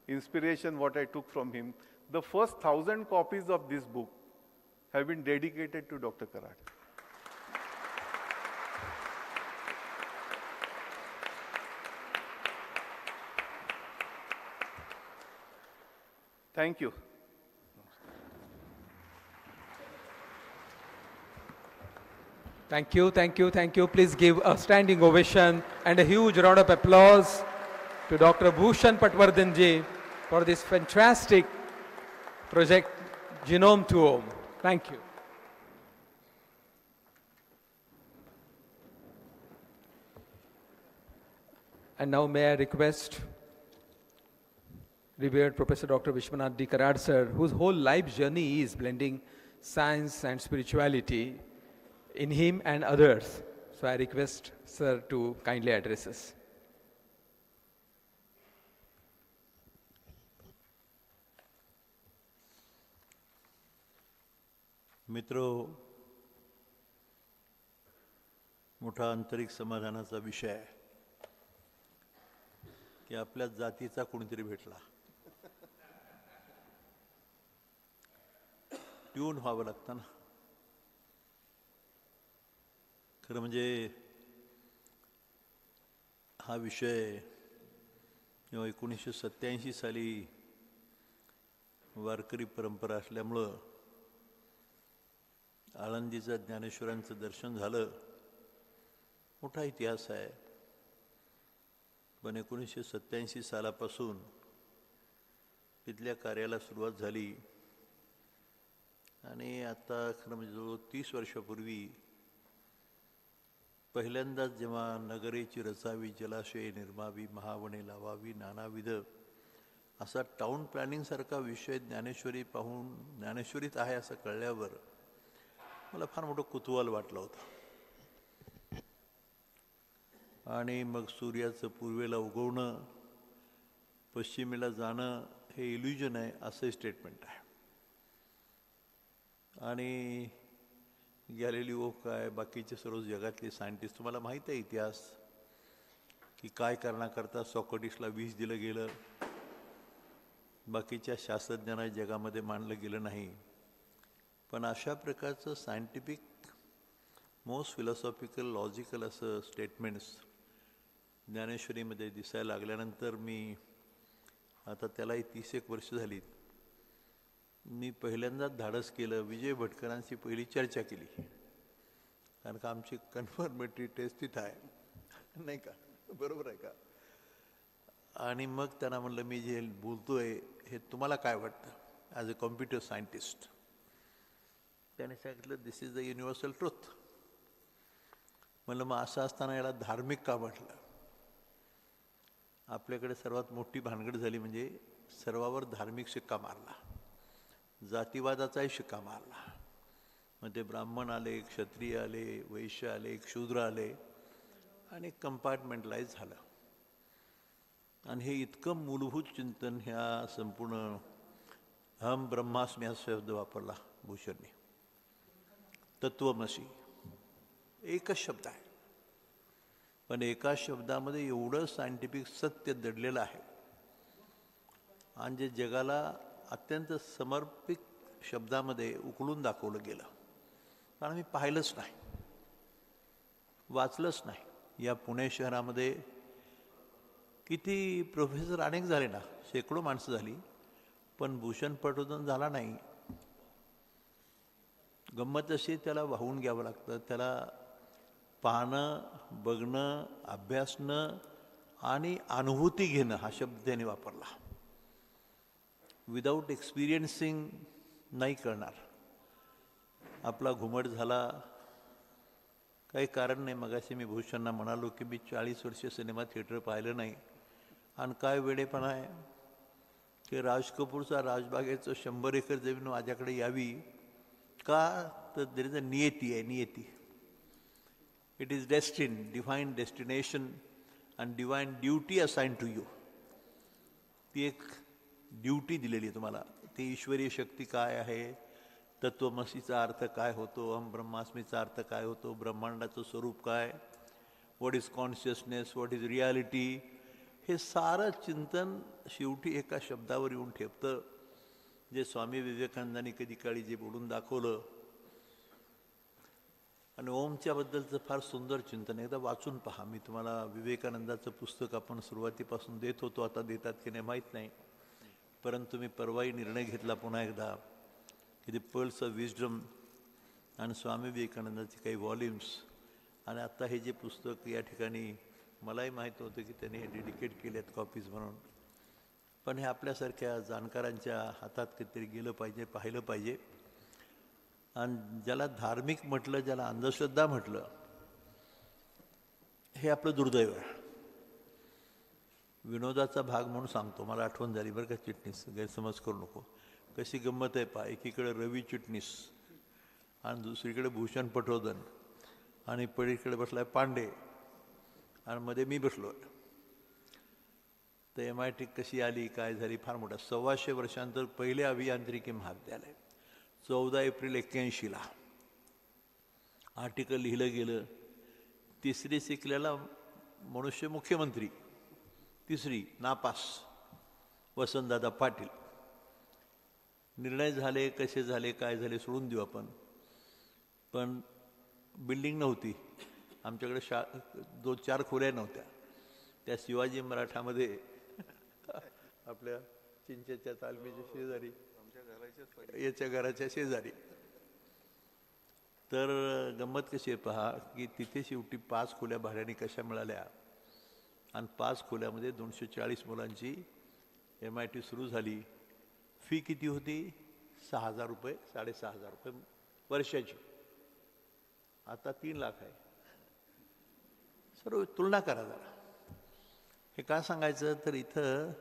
Speaker 4: inspiration, what I took from him. The first 1,000 copies of this book have been dedicated to Dr. Karad. Thank you.
Speaker 1: Thank you, thank you, thank you. Please give a standing ovation and a huge round of applause to Dr. Bhushan Patwardhan for this fantastic project, Genome to Om. Thank you. And now may I request revered Professor Dr. Vishwashanti Karad sir, whose whole life journey is blending science and spirituality in him and others. So I request sir to kindly address us.
Speaker 5: मित्रो, मोठा आंतरिक समाधानाचा विषय आहे की आपल्या जातीचा कोणीतरी भेटला. ट्यून व्हावं लागतं ना. खरं म्हणजे हा विषय 1987 साली वारकरी परंपरा असल्यामुळं आळंदीचं ज्ञानेश्वरांचं दर्शन झालं. मोठा इतिहास आहे. पण 1987 सालापासून तिथल्या कार्याला सुरुवात झाली आणि आता खरं म्हणजे जवळ 30 वर्षापूर्वी पहिल्यांदाच जेव्हा नगरेची रचावी, जलाशये निर्मावी, महावने लावावी, नानाविध असा टाउन प्लॅनिंगसारखा विषय ज्ञानेश्वरी पाहून ज्ञानेश्वरीत आहे असं कळल्यावर मला फार मोठं कुतूहल वाटलं होतं. आणि मग सूर्याचं पूर्वेला उगवणं, पश्चिमेला जाणं हे इल्युजन आहे असं स्टेटमेंट आहे. आणि गॅलिलिओ काय बाकीचे सर्व जगातले सायंटिस्ट, तुम्हाला माहीत आहे इतिहास की काय करण्याकरता सॉक्रेटिसला विष दिलं गेलं, बाकीच्या शास्त्रज्ञांना जगामध्ये मांडलं गेलं नाही. पण अशा प्रकारचं सायंटिफिक मोस्ट फिलॉसॉफिकल लॉजिकल असं स्टेटमेंट्स ज्ञानेश्वरीमध्ये दिसायला लागल्यानंतर मी आता त्यालाही 31 वर्ष झाली, मी पहिल्यांदाच धाडस केलं, विजय भटकरांशी पहिली चर्चा केली, कारण का आमची कन्फर्मेटरी टेस्ट तिथं आहे नाही का, बरोबर आहे का. आणि मग त्यांना म्हणलं मी जे बोलतोय हे तुम्हाला काय वाटतं ॲज अ कॉम्प्युटर सायंटिस्ट. त्याने सांगितलं this is the universal truth. म्हणलं मग असं असताना याला धार्मिक का म्हटलं. आपल्याकडे सर्वात मोठी भानगड झाली म्हणजे सर्वावर धार्मिक शिक्का मारला, जातीवादाचाही शिक्का मारला. मग ते ब्राह्मण आले, क्षत्रिय आले, वैश्य आले, शूद्र आले आणि कंपार्टमेंटलाइज झालं. आणि हे इतकं मूलभूत चिंतन ह्या संपूर्ण अहम ब्रह्मास्मी हा शब्द वापरला भूषणने. तत्वमसी एकच शब्द आहे, पण एका शब्दामध्ये एवढं सायंटिफिक सत्य दडलेलं आहे आणि जे जगाला अत्यंत समर्पित शब्दामध्ये उकळून दाखवलं गेलं. कारण मी पाहिलंच नाही, वाचलंच नाही. या पुणे शहरामध्ये किती प्रोफेसर अनेक झाले ना, शेकडो माणसं झाली, पण भूषण पटवर्धन झाला नाही. गंमत अशी त्याला वाहून घ्यावं लागतं, त्याला पाहणं, बघणं, अभ्यासणं आणि अनुभूती घेणं हा शब्द त्याने वापरला. विदाऊट एक्सपिरियन्सिंग नाही करणार. आपला घुमट झाला, काही कारण नाही. मगाशी मी भूषणना म्हणालो की मी 40 वर्ष सिनेमा थिएटर पाहिलं नाही, आणि काय वेडेपणा आहे की राज कपूरचा राजबागेचं 100 एकर जमीन माझ्याकडे यावी का, तर देर इज अ नियती आहे, नियती. It is destiny, divine destination and divine duty assign to you. ती एक ड्युटी दिलेली आहे तुम्हाला. ती ईश्वरीय शक्ती काय आहे, तत्वमसीचा अर्थ काय होतो, अहम ब्रह्मास्मीचा अर्थ काय होतो, ब्रह्मांडाचं स्वरूप काय, what is consciousness, what is reality, हे सारं चिंतन शेवटी एका शब्दावर येऊन ठेपतं. जे स्वामी विवेकानंदांनी कधी काळी जे बोलून दाखवलं. आणि ओमच्याबद्दलचं फार सुंदर चिंतन एकदा वाचून पहा. मी तुम्हाला विवेकानंदाचं पुस्तक आपण सुरुवातीपासून देत होतो, आता देतात की नाही माहीत नाही, परंतु मी परवाही निर्णय घेतला पुन्हा एकदा की द पर्ल्स ऑफ विजडम आणि स्वामी विवेकानंदाचे काही व्हॉल्युम्स. आणि आत्ता हे जे पुस्तक या ठिकाणी मलाही माहीत होतं की त्यांनी हे डेडिकेट केले आहेत कॉपीज म्हणून, पण हे आपल्यासारख्या जाणकारांच्या हातात कधीतरी गेलं पाहिजे, पाहिलं पाहिजे. आणि ज्याला धार्मिक म्हटलं, ज्याला अंधश्रद्धा म्हटलं, हे आपलं दुर्दैव आहे. विनोदाचा भाग म्हणून सांगतो, मला आठवण झाली बरं का चिटणीस, गैरसमज करू नको. कशी गंमत आहे पहा. एकीकडे रवी चिटणीस आणि दुसरीकडे भूषण पटवर्धन आणि पलीकडे बसलाय पांडे आणि मध्ये मी बसलो. तर MIT कशी आली, काय झाली, फार मोठा 125 वर्षांतर पहिले अभियांत्रिकी महाविद्यालय. 14 एप्रिल 81ला आर्टिकल लिहिलं गेलं. तिसरी शिकलेला मनुष्य मुख्यमंत्री, तिसरी नापास, वसंतदादा पाटील. निर्णय झाले, कसे झाले, काय झाले सोडून देऊ आपण. पण बिल्डिंग नव्हती आमच्याकडे, 2-4 खोल्या नव्हत्या. त्या शिवाजी मराठामध्ये आपल्या चिंचेच्या तालमीच्या शेजारी, याच्या घराच्या शेजारी. तर गंमत कशी आहे पहा की तिथे शेवटी 5 खोल्या भाड्याने कशा मिळाल्या, आणि 5 खोल्यामध्ये 240 मुलांची MIT सुरू झाली. फी किती होती? 6,000 रुपये, 6,500 रुपये वर्षाची. आता 3 लाख आहे. सर्व तुलना करा जरा. हे का सांगायचं तर इथं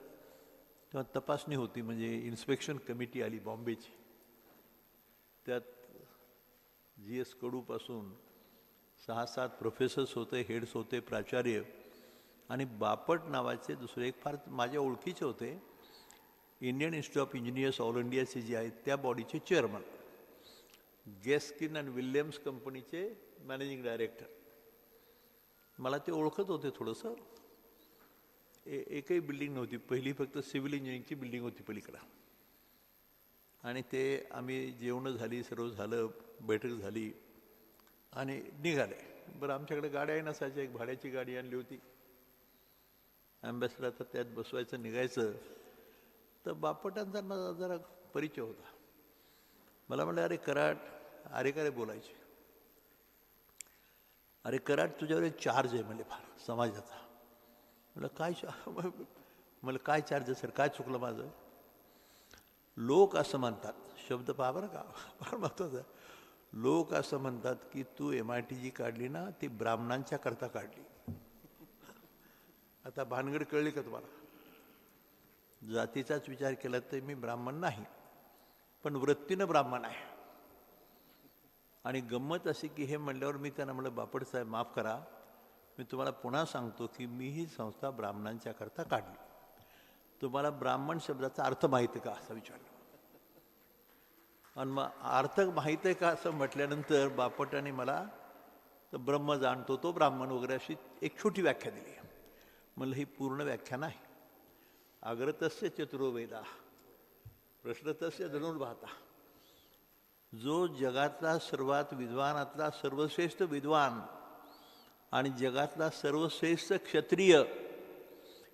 Speaker 5: तेव्हा तपासणी होती, म्हणजे इन्स्पेक्शन कमिटी आली बॉम्बेची. त्यात GS कडूपासून 6-7 प्रोफेसर्स होते, हेड्स होते, प्राचार्य, आणि बापट नावाचे दुसरे एक फार माझ्या ओळखीचे होते, Indian institute of engineers all इंडियाचे जे आहेत त्या बॉडीचे चेअरमन. गेस्किन अँड विल्यम्स कंपनीचे मॅनेजिंग डायरेक्टर. मला ते ओळखत होते थोडंसं. एकही बिल्डिंग नव्हती, पहिली फक्त सिव्हिल इंजिनिअरिंगची बिल्डिंग होती पलीकडं. आणि ते आम्ही जेवणं झाली, सर्व झालं, बैठक झाली आणि निघाले. बरं, आमच्याकडे गाड्याही नसायच्या, एक भाड्याची गाडी आणली होती. ॲम्बॅसडर तर त्यात बसवायचं, निघायचं. तर बापटांचा माझा जरा परिचय होता. मला म्हणलं, अरे कराड, अरे का रे बोलायचे, अरे कराड तुझ्यावर एक चार्ज आहे म्हणजे फार समाजाचा. म्हणलं काय म्हणलं काय चार्ज आहे सर, काय चुकलं माझं. लोक असं म्हणतात, शब्द पहा बरं का, फार महत्त्वाचं. लोक असं म्हणतात की तू MIT जी काढली ना ती ब्राह्मणांच्या करता काढली. आता भानगड कळली का तुम्हाला? जातीचाच विचार केला तर मी ब्राह्मण नाही, पण वृत्तीनं ब्राह्मण आहे. आणि गंमत अशी की हे म्हणल्यावर मी त्यांना म्हणलं, बापट साहेब माफ करा, मी तुम्हाला पुन्हा सांगतो की मी ही संस्था ब्राह्मणांच्या करता काढली. तुम्हाला ब्राह्मण शब्दाचा अर्थ माहीत आहे का असं विचारलं. आणि मग अर्थ माहीत आहे का असं म्हटल्यानंतर बापटाने मला तर ब्रह्म जाणतो तो ब्राह्मण वगैरे अशी एक छोटी व्याख्या दिली. म्हणलं ही पूर्ण व्याख्या नाही. अग्रतस्य चतुरो वेदा प्रश्नतस्य धनुर्वाहता. जो जगातला सर्वात विद्वानातला सर्वश्रेष्ठ विद्वान आणि जगातला सर्वश्रेष्ठ क्षत्रिय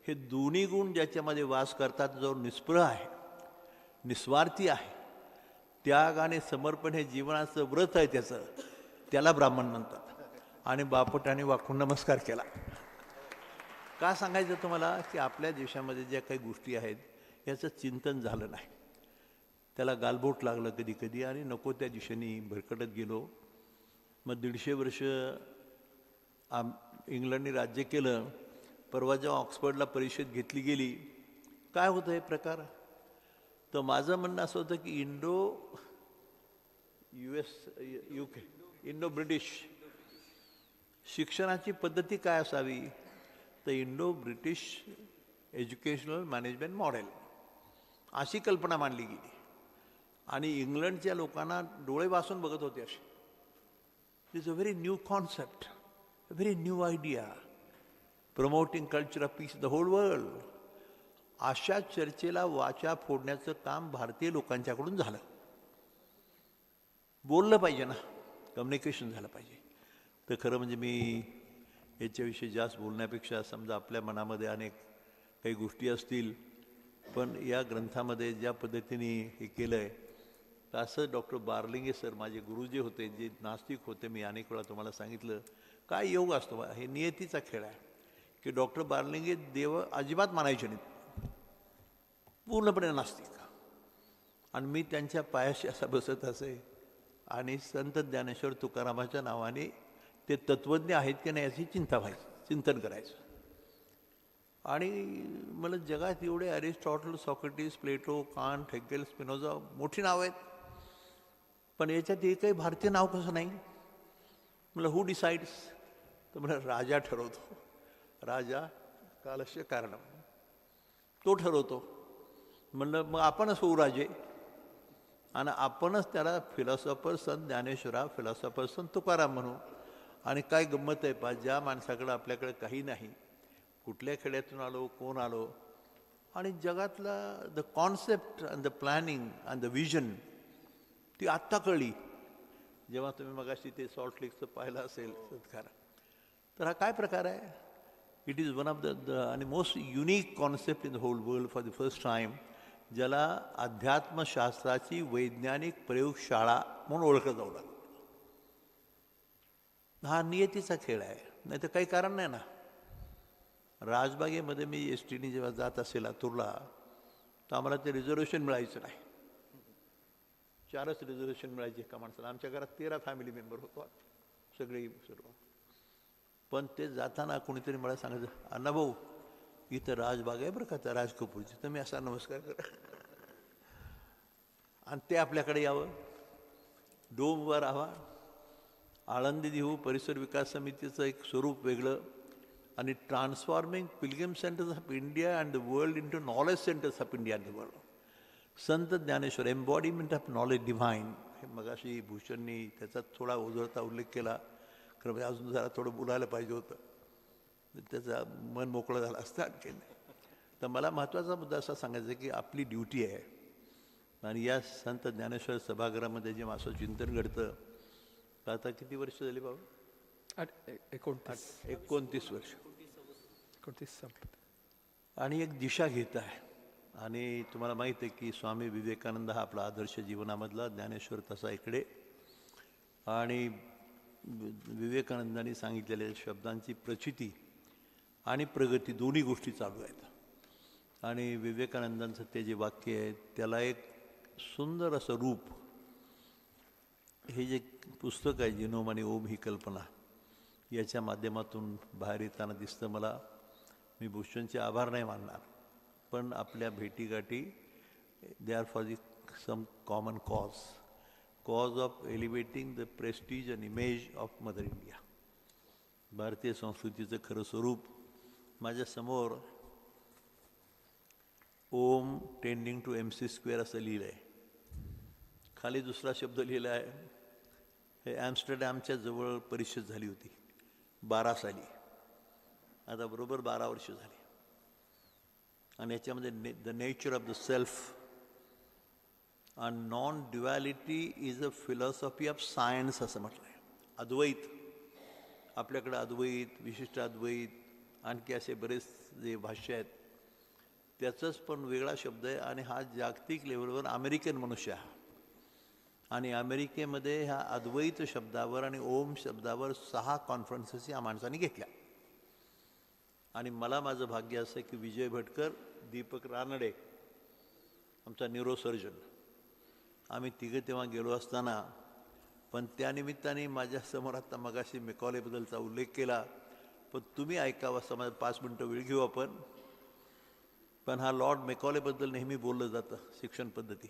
Speaker 5: हे दोन्ही गुण ज्याच्यामध्ये वास करतात, जो निष्प्रह आहे, निस्वार्थी आहे, त्याग आणि समर्पण हे जीवनाचं व्रत आहे त्याचं, त्याला ब्राह्मण म्हणतात. आणि बापटाने वाकून नमस्कार केला. का सांगायचं तुम्हाला की आपल्या देशामध्ये ज्या काही गोष्टी आहेत याचं चिंतन झालं नाही. त्याला गालबोट लागलं कधी कधी आणि नको त्या दिशेने भरकटत गेलो. मग 150 वर्ष इंग्लंडने राज्य केलं. परवा जेव्हा ऑक्सफर्डला परिषद घेतली गेली, काय होतं हे प्रकार. तर माझं म्हणणं असं होतं की इंडो ब्रिटिश शिक्षणाची पद्धती काय असावी. तर Indo British educational management model अशी कल्पना मांडली गेली. आणि इंग्लंडच्या लोकांना डोळे वासून बघत होते असे. This a very new concept, a very new idea, promoting culture of peace the whole world. अशा चर्चेला वाचा फोडण्याचं काम भारतीय लोकांच्याकडून झालं. बोललं पाहिजे ना, कम्युनिकेशन झालं पाहिजे. तर खरं म्हणजे मी याच्याविषयी जास्त बोलण्यापेक्षा समजा आपल्या मनामध्ये अनेक काही गोष्टी असतील, पण या ग्रंथामध्ये ज्या पद्धतीने हे केलं आहे तर असं डॉक्टर बार्लिंगे सर माझे गुरु जे होते, जे नास्तिक होते, मी अनेक वेळा तुम्हाला सांगितलं काय योग असतो, हे नियतीचा खेळ आहे की डॉक्टर बार्लिंगे देव अजिबात मानायचे नाहीत, पूर्णपणे नास्तिक. आणि मी त्यांच्या पायाशी असा बसत असे आणि संत ज्ञानेश्वर तुकारामाच्या नावाने ते तत्त्वज्ञ आहेत की नाही याची चिंतन करायचं. आणि मला जगात एवढे Aristotle, Socrates, Plato, Kant, Hegel, Spinoza मोठी नावं आहेत, पण याच्यात एकही भारतीय नाव कसं नाही. मला हू डिसाइड्स, तर मला राजा ठरवतो. राजा कालस्य कारणम, तो ठरवतो. म्हणलं मग आपणच होऊ राजे आणि आपणच त्याला फिलॉसॉफर संत ज्ञानेश्वरा, फिलॉसॉफर संत तुकाराम म्हणू. आणि काय गंमत आहे पा, ज्या माणसाकडं आपल्याकडे काही नाही, कुठल्या खेड्यातून आलो, कोण आलो, आणि जगातला the concept and the planning and the vision ती आत्ता कळली जेव्हा तुम्ही मगाशी ते सॉल्ट लेकचं पाहिलं असेल सत्कार. तर हा काय प्रकार आहे. It is one of the आणि most unique concept in the whole world for the first time, ज्याला अध्यात्मशास्त्राची वैज्ञानिक प्रयोगशाळा म्हणून ओळखलं जाऊ लागलं. हा नियतीचा खेळ आहे, नाही तर काही कारण नाही ना. राजबागेमध्ये मी STने जेव्हा जात असेल लातूरला, तर आम्हाला ते रिझर्वेशन मिळायचं नाही. 4च रिझर्वेशन मिळायचे एका माणसाला. आमच्या घरात 13 फॅमिली मेंबर होतो, सगळे सर्व. पण ते जाताना कोणीतरी मला सांगायचं, अण्णाभाऊ इथं राजबाग आहे बरं का, त्या राज कपूरची, तर मी असा नमस्कार करा आणि ते आपल्याकडे यावं, डोमवर राहावा. आळंदी देऊ परिसर विकास समितीचं एक स्वरूप वेगळं आणि transforming pilgrim centres of India and the world into knowledge centres of India and the world. Sant Dnyaneshwar embodiment of knowledge divine मगाशी भूषणनी त्याचा थोडा ओझरता उल्लेख केला, खरं म्हणजे अजून जरा थोडं बोलायला पाहिजे होतं, त्याचा मन मोकळं झालं असतं आणखीन. तर मला महत्त्वाचा मुद्दा असा सांगायचा आहे की आपली ड्युटी आहे, आणि या संत ज्ञानेश्वर सभागृहामध्ये जेव्हा असं चिंतन घडतं, तर आता किती वर्ष झाली बाबा? 29 वर्ष.
Speaker 1: 29 संपत.
Speaker 5: आणि एक दिशा घेत आहे. आणि तुम्हाला माहीत आहे की स्वामी विवेकानंद हा आपला आदर्श जीवनामधला, ज्ञानेश्वर तसा इकडे. आणि विवेकानंदांनी सांगितलेल्या शब्दांची प्रचिती आणि प्रगती दोन्ही गोष्टी चालू आहेत. आणि विवेकानंदांचं ते जे वाक्य आहे त्याला एक सुंदर असं रूप, हे जे पुस्तक आहे जिनोम आणि ओम ही कल्पना, याच्या माध्यमातून बाहेर येताना दिसतं मला. मी भूषणचे आभार नाही मानणार, पण आपल्या भेटीगाठी they are for the same common cause of elevating the prestige and image of mother India. भारतीय संस्कृतीचं खरं स्वरूप माझ्यासमोर ओम टेंडिंग टू MC² असं लिहिलं आहे. खाली दुसरा शब्द लिहिला आहे. हे ॲम्स्टरडॅमच्या जवळ परिषद झाली होती 12 साली, आता बरोबर 12 वर्ष झाली. आणि याच्यामध्ये the nature of the self and non duality is a philosophy of science असं म्हटलं आहे. अद्वैत, आपल्याकडं अद्वैत, विशिष्ट अद्वैत, आणखी असे बरेच जे भाष्य आहेत, त्याचाच पण वेगळा शब्द आहे. आणि हा जागतिक लेवलवर अमेरिकन मनुष्य आहे. आणि अमेरिकेमध्ये ह्या अद्वैत शब्दावर आणि ओम शब्दावर 6 कॉन्फरन्सेस या माणसाने घेतल्या. आणि मला माझं भाग्य असं की विजय भटकर, दीपक रानडे, आमचा न्यूरोसर्जन, आम्ही तिघे तेव्हा गेलो असताना, पण त्यानिमित्ताने माझ्यासमोर आता मगाशी मेकॉलेबद्दलचा उल्लेख केला, पण तुम्ही ऐकावं असं माझं 5 मिनटं वेळ घेऊ आपण. पण हा लॉर्ड मेकॉलेबद्दल नेहमी बोललं जातं शिक्षण पद्धती.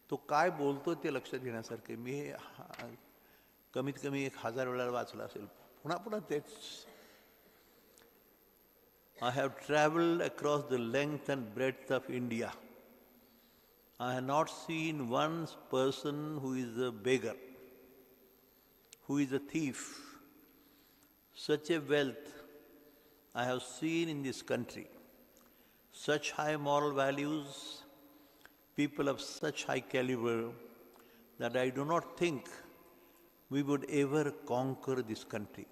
Speaker 5: तो काय बोलतो ते लक्षात घेण्यासारखे. मी हे कमीत कमी 1000 वेळा वाचलं असेल. पुन्हा पुन्हा तेच. I have traveled across the length and breadth of India. I have not seen one person who is a beggar, who is a thief. Such a wealth I have seen in this country. Such high moral values, people of such high caliber, that I do not think we would ever conquer this country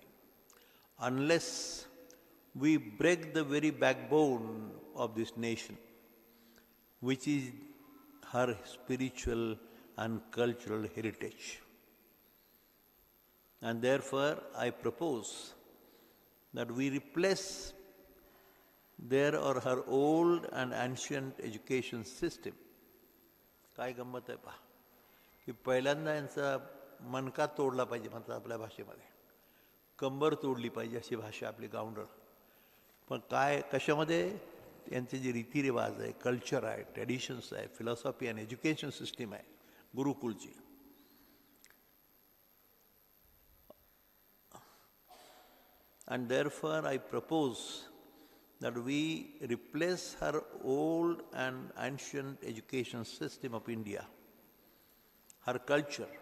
Speaker 5: unless we break the very backbone of this nation, which is her spiritual and cultural heritage. And therefore, I propose that we replace their or her old and ancient education system. काय गंमत आहे पहा, की पहिल्यांदा यांचा मनका तोडला पाहिजे म्हणतात आपल्या भाषेमध्ये, कंबर तोडली पाहिजे अशी भाषा आपली गावंढळ. पण काय कशामध्ये यांचे जे रीतिरिवाज आहे, कल्चर आहे, ट्रेडिशन्स आहे, फिलॉसॉफी आणि एज्युकेशन सिस्टीम आहे गुरुकुलची. And therefore I propose that we replace her old and ancient education system of India, her culture.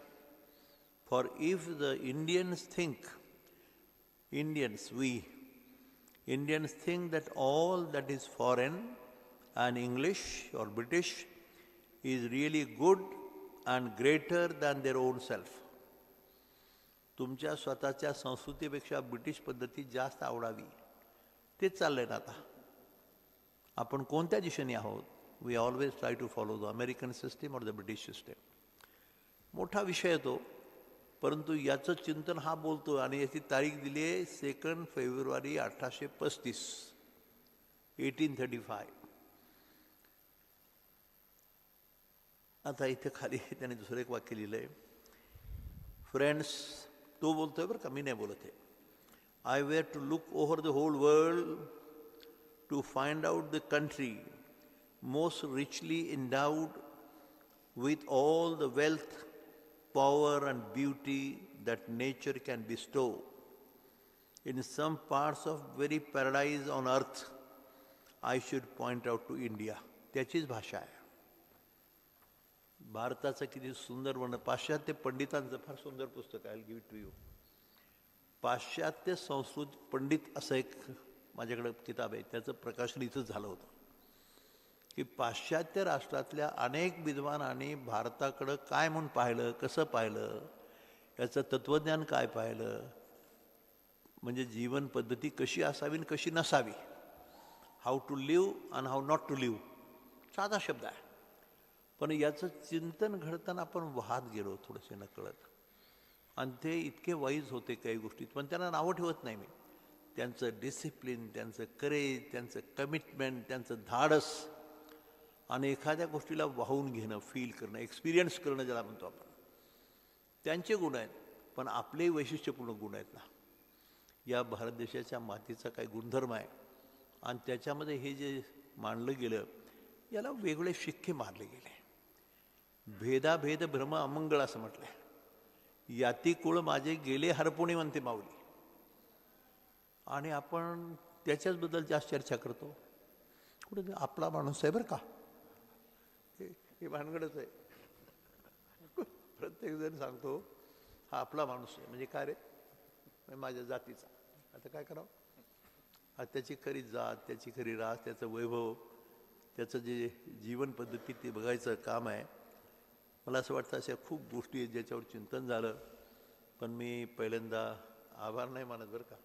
Speaker 5: For if the Indians think that all that is foreign and English or British is really good and greater than their own self. तुमच्या स्वतःच्या संस्कृतीपेक्षा British पद्धती जास्त आवडावी, तेच चाललंय ना आता. आपण कोणत्या दिशेने आहोत? We always try to follow the American system और द ब्रिटिश सिस्टीम. मोठा विषय तो, परंतु याचं चिंतन हा बोलतो. आणि याची तारीख दिली आहे 2 फेब्रुवारी 1835, 1835. आता इथे खाली त्याने दुसरं एक वाक्य लिहिलं आहे. फ्रेंड्स, तो बोलतोय बरं का, मी नाही बोलत आहे. I were to look over the whole world to find out the country most richly endowed with all the wealth, power and beauty that nature can bestow. In some parts of very paradise on earth, I should point out to India. त्याचीच भाषा आहे. भारताचं किती सुंदर वर्णन, पाश्चात्य पंडितांचं फार सुंदर पुस्तक आहे, गिव्ह टू यू. पाश्चात्य संस्कृत पंडित असं एक माझ्याकडे किताब आहे, त्याचं प्रकाशन इथंच झालं होतं की पाश्चात्य राष्ट्रातल्या अनेक विद्वानांनी भारताकडं काय म्हणून पाहिलं, कसं पाहिलं, याचं तत्त्वज्ञान काय पाहिलं, म्हणजे जीवन पद्धती कशी असावी आणि कशी नसावी, how to live and how not to live, साधा शब्द आहे. पण याचं चिंतन घडताना आपण वाहत गेलो थोडेसे नकळत, आणि ते इतके वाईज होते काही गोष्टीत, पण त्यांना नावं ठेवत नाही मी. त्यांचं डिसिप्लिन, त्यांचं करेज, त्यांचं कमिटमेंट, त्यांचं धाडस आणि एखाद्या गोष्टीला वाहून घेणं, फील करणं, एक्सपिरियन्स करणं ज्याला म्हणतो आपण, त्यांचे गुण आहेत. पण आपले वैशिष्ट्यपूर्ण गुण आहेत ना, या भारत देशाच्या मातीचा काही गुणधर्म आहे, आणि त्याच्यामध्ये हे जे मांडलं गेलं याला वेगळे शिक्के मारले गेले. भेदाभेद भ्रम अमंगळ असं म्हटलंय. याती कुळ माझे गेले हरपुणे म्हणते माऊली, आणि आपण त्याच्याचबद्दल जास्त चर्चा करतो. कुठे आपला माणूस आहे बरं का, हे भानगडच आहे. प्रत्येक जण सांगतो हा आपला माणूस आहे, म्हणजे काय रे, माझ्या जातीचा. आता काय करावं, आता त्याची खरी जात, त्याची खरी रास, त्याचं वैभव, त्याचं जे जीवन पद्धती ते बघायचं काम आहे. मला असं वाटतं अशा खूप गोष्टी आहेत ज्याच्यावर चिंतन झालं. पण मी पहिल्यांदा आभार नाही मानत बरं का,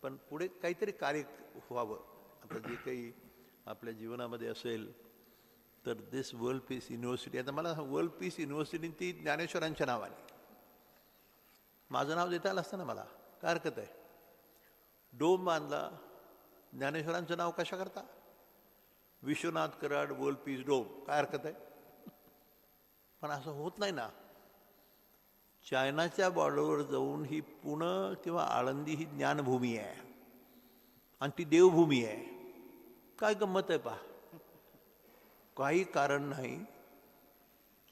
Speaker 5: पण पुढे काहीतरी कार्य व्हावं. आता जे काही आपल्या जीवनामध्ये असेल तर दिस वर्ल्ड पीस युनिव्हर्सिटी, आता मला वर्ल्ड पीस युनिव्हर्सिटी ती ज्ञानेश्वरांच्या नावाने, माझं नाव देता आलं असतं ना मला, काय हरकत आहे. डोम बांधला, ज्ञानेश्वरांचं नाव कशा करता, विश्वनाथ कराड वर्ल्ड पीस डोम, काय हरकत आहे. पण असं होत नाही ना. चायनाच्या बॉर्डरवर जाऊन ही पुणे किंवा आळंदी ही ज्ञानभूमी आहे आणि ती देवभूमी आहे. काय गंमत आहे पहा, काही कारण नाही.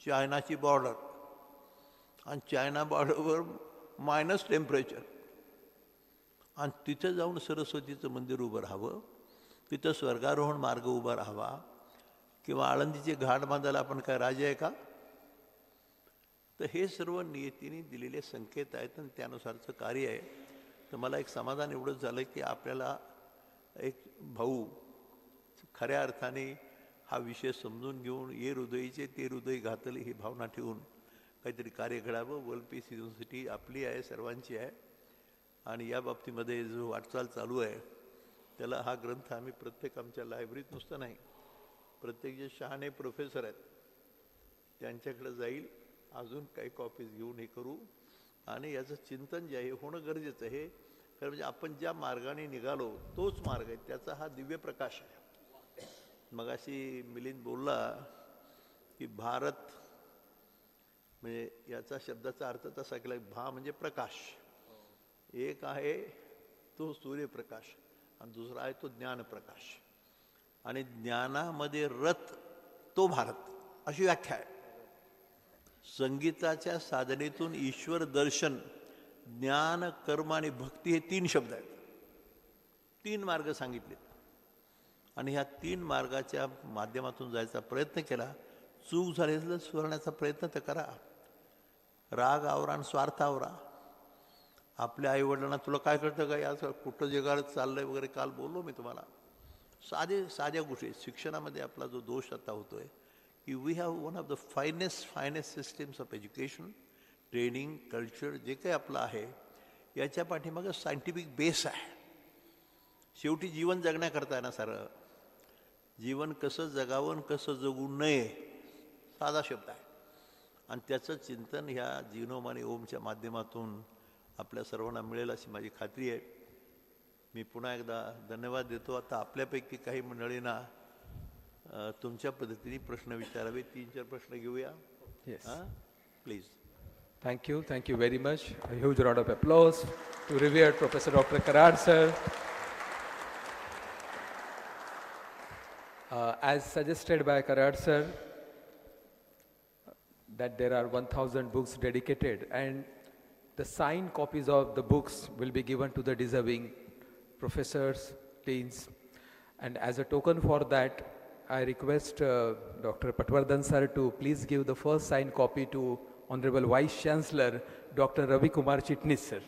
Speaker 5: चायनाची बॉर्डर आणि चायना बॉर्डरवर मायनस टेम्परेचर, आणि तिथं जाऊन सरस्वतीचं मंदिर उभं राहावं, तिथं स्वर्गारोहण मार्ग उभा राहावा, किंवा आळंदीचे घाट बांधायला आपण काय राजे आहे का. तर हे सर्व नियतीने दिलेले संकेत आहेत आणि त्यानुसारचं कार्य आहे. तर मला एक समाधान एवढंच झालं की आपल्याला एक भाऊ खऱ्या अर्थाने हा विषय समजून घेऊन ये हृदयीचे ते हृदय घातले ही भावना ठेवून काहीतरी कार्य घडावं. वर्ल्ड पीस युनिव्हर्सिटी आपली आहे, सर्वांची आहे, आणि या बाबतीमध्ये जो वाटचाल चालू आहे त्याला हा ग्रंथ आम्ही प्रत्येक आमच्या लायब्ररीत नुसतं नाही, प्रत्येक जे शहाणे प्रोफेसर आहेत त्यांच्याकडे जाईल, अजून काही कॉपीज घेऊन हे करू, आणि याचं चिंतन जे आहे होणं गरजेचं आहे. कारण म्हणजे आपण ज्या मार्गाने निघालो तोच मार्ग आहे, त्याचा हा दिव्य प्रकाश आहे. मगाशी मिलिंद बोलला की भारत म्हणजे याचा शब्दाचा अर्थ तसा केला, भा म्हणजे प्रकाश. एक आहे तो सूर्यप्रकाश आणि दुसरा आहे तो ज्ञानप्रकाश, आणि ज्ञानामध्ये रथ तो भारत, अशी व्याख्या आहे. संगीताच्या साधनेतून ईश्वर दर्शन, ज्ञान, कर्म आणि भक्ती हे 3 शब्द आहेत. 3 मार्ग सांगितलेत, आणि ह्या 3 मार्गाच्या माध्यमातून जायचा प्रयत्न केला. चूक झाली तर सुधारण्याचा प्रयत्न तर करा. राग आवरा आणि स्वार्थ आवरा. आपल्या आईवडिलांना तुला काय कळतं का, याचं कुठं जगात चाललंय वगैरे काल बोललो मी तुम्हाला. साध्या गोष्टी. शिक्षणामध्ये आपला जो दोष आता होतोय की we have one of the finest systems of education, training, culture जे काही आपलं आहे याच्या पाठीमागं सायंटिफिक बेस आहे. शेवटी जीवन जगण्याकरता आहे ना सारं. जीवन कसं जगावं कसं जगू नये, साधा शब्द आहे. आणि त्याचं चिंतन ह्या जीवनोम आणि ओमच्या माध्यमातून आपल्या सर्वांना मिळेल अशी माझी खात्री आहे. मी पुन्हा एकदा धन्यवाद देतो. आता आपल्यापैकी काही मंडळींना तुमच्या पद्धतीने प्रश्न विचारावे. 3-4 प्रश्न घेऊया. Please.
Speaker 1: Thank you very much. A huge round of applause to revered Professor Dr. Karad sir. As suggested by Karad sir, that there are 1,000 books dedicated, and the signed copies of the books will be given to the deserving professors, deans, and as a token for that, I request Dr. Patwardhan sir to please give the first signed copy to Honorable Vice Chancellor Dr. Ravi Kumar Chitnis sir.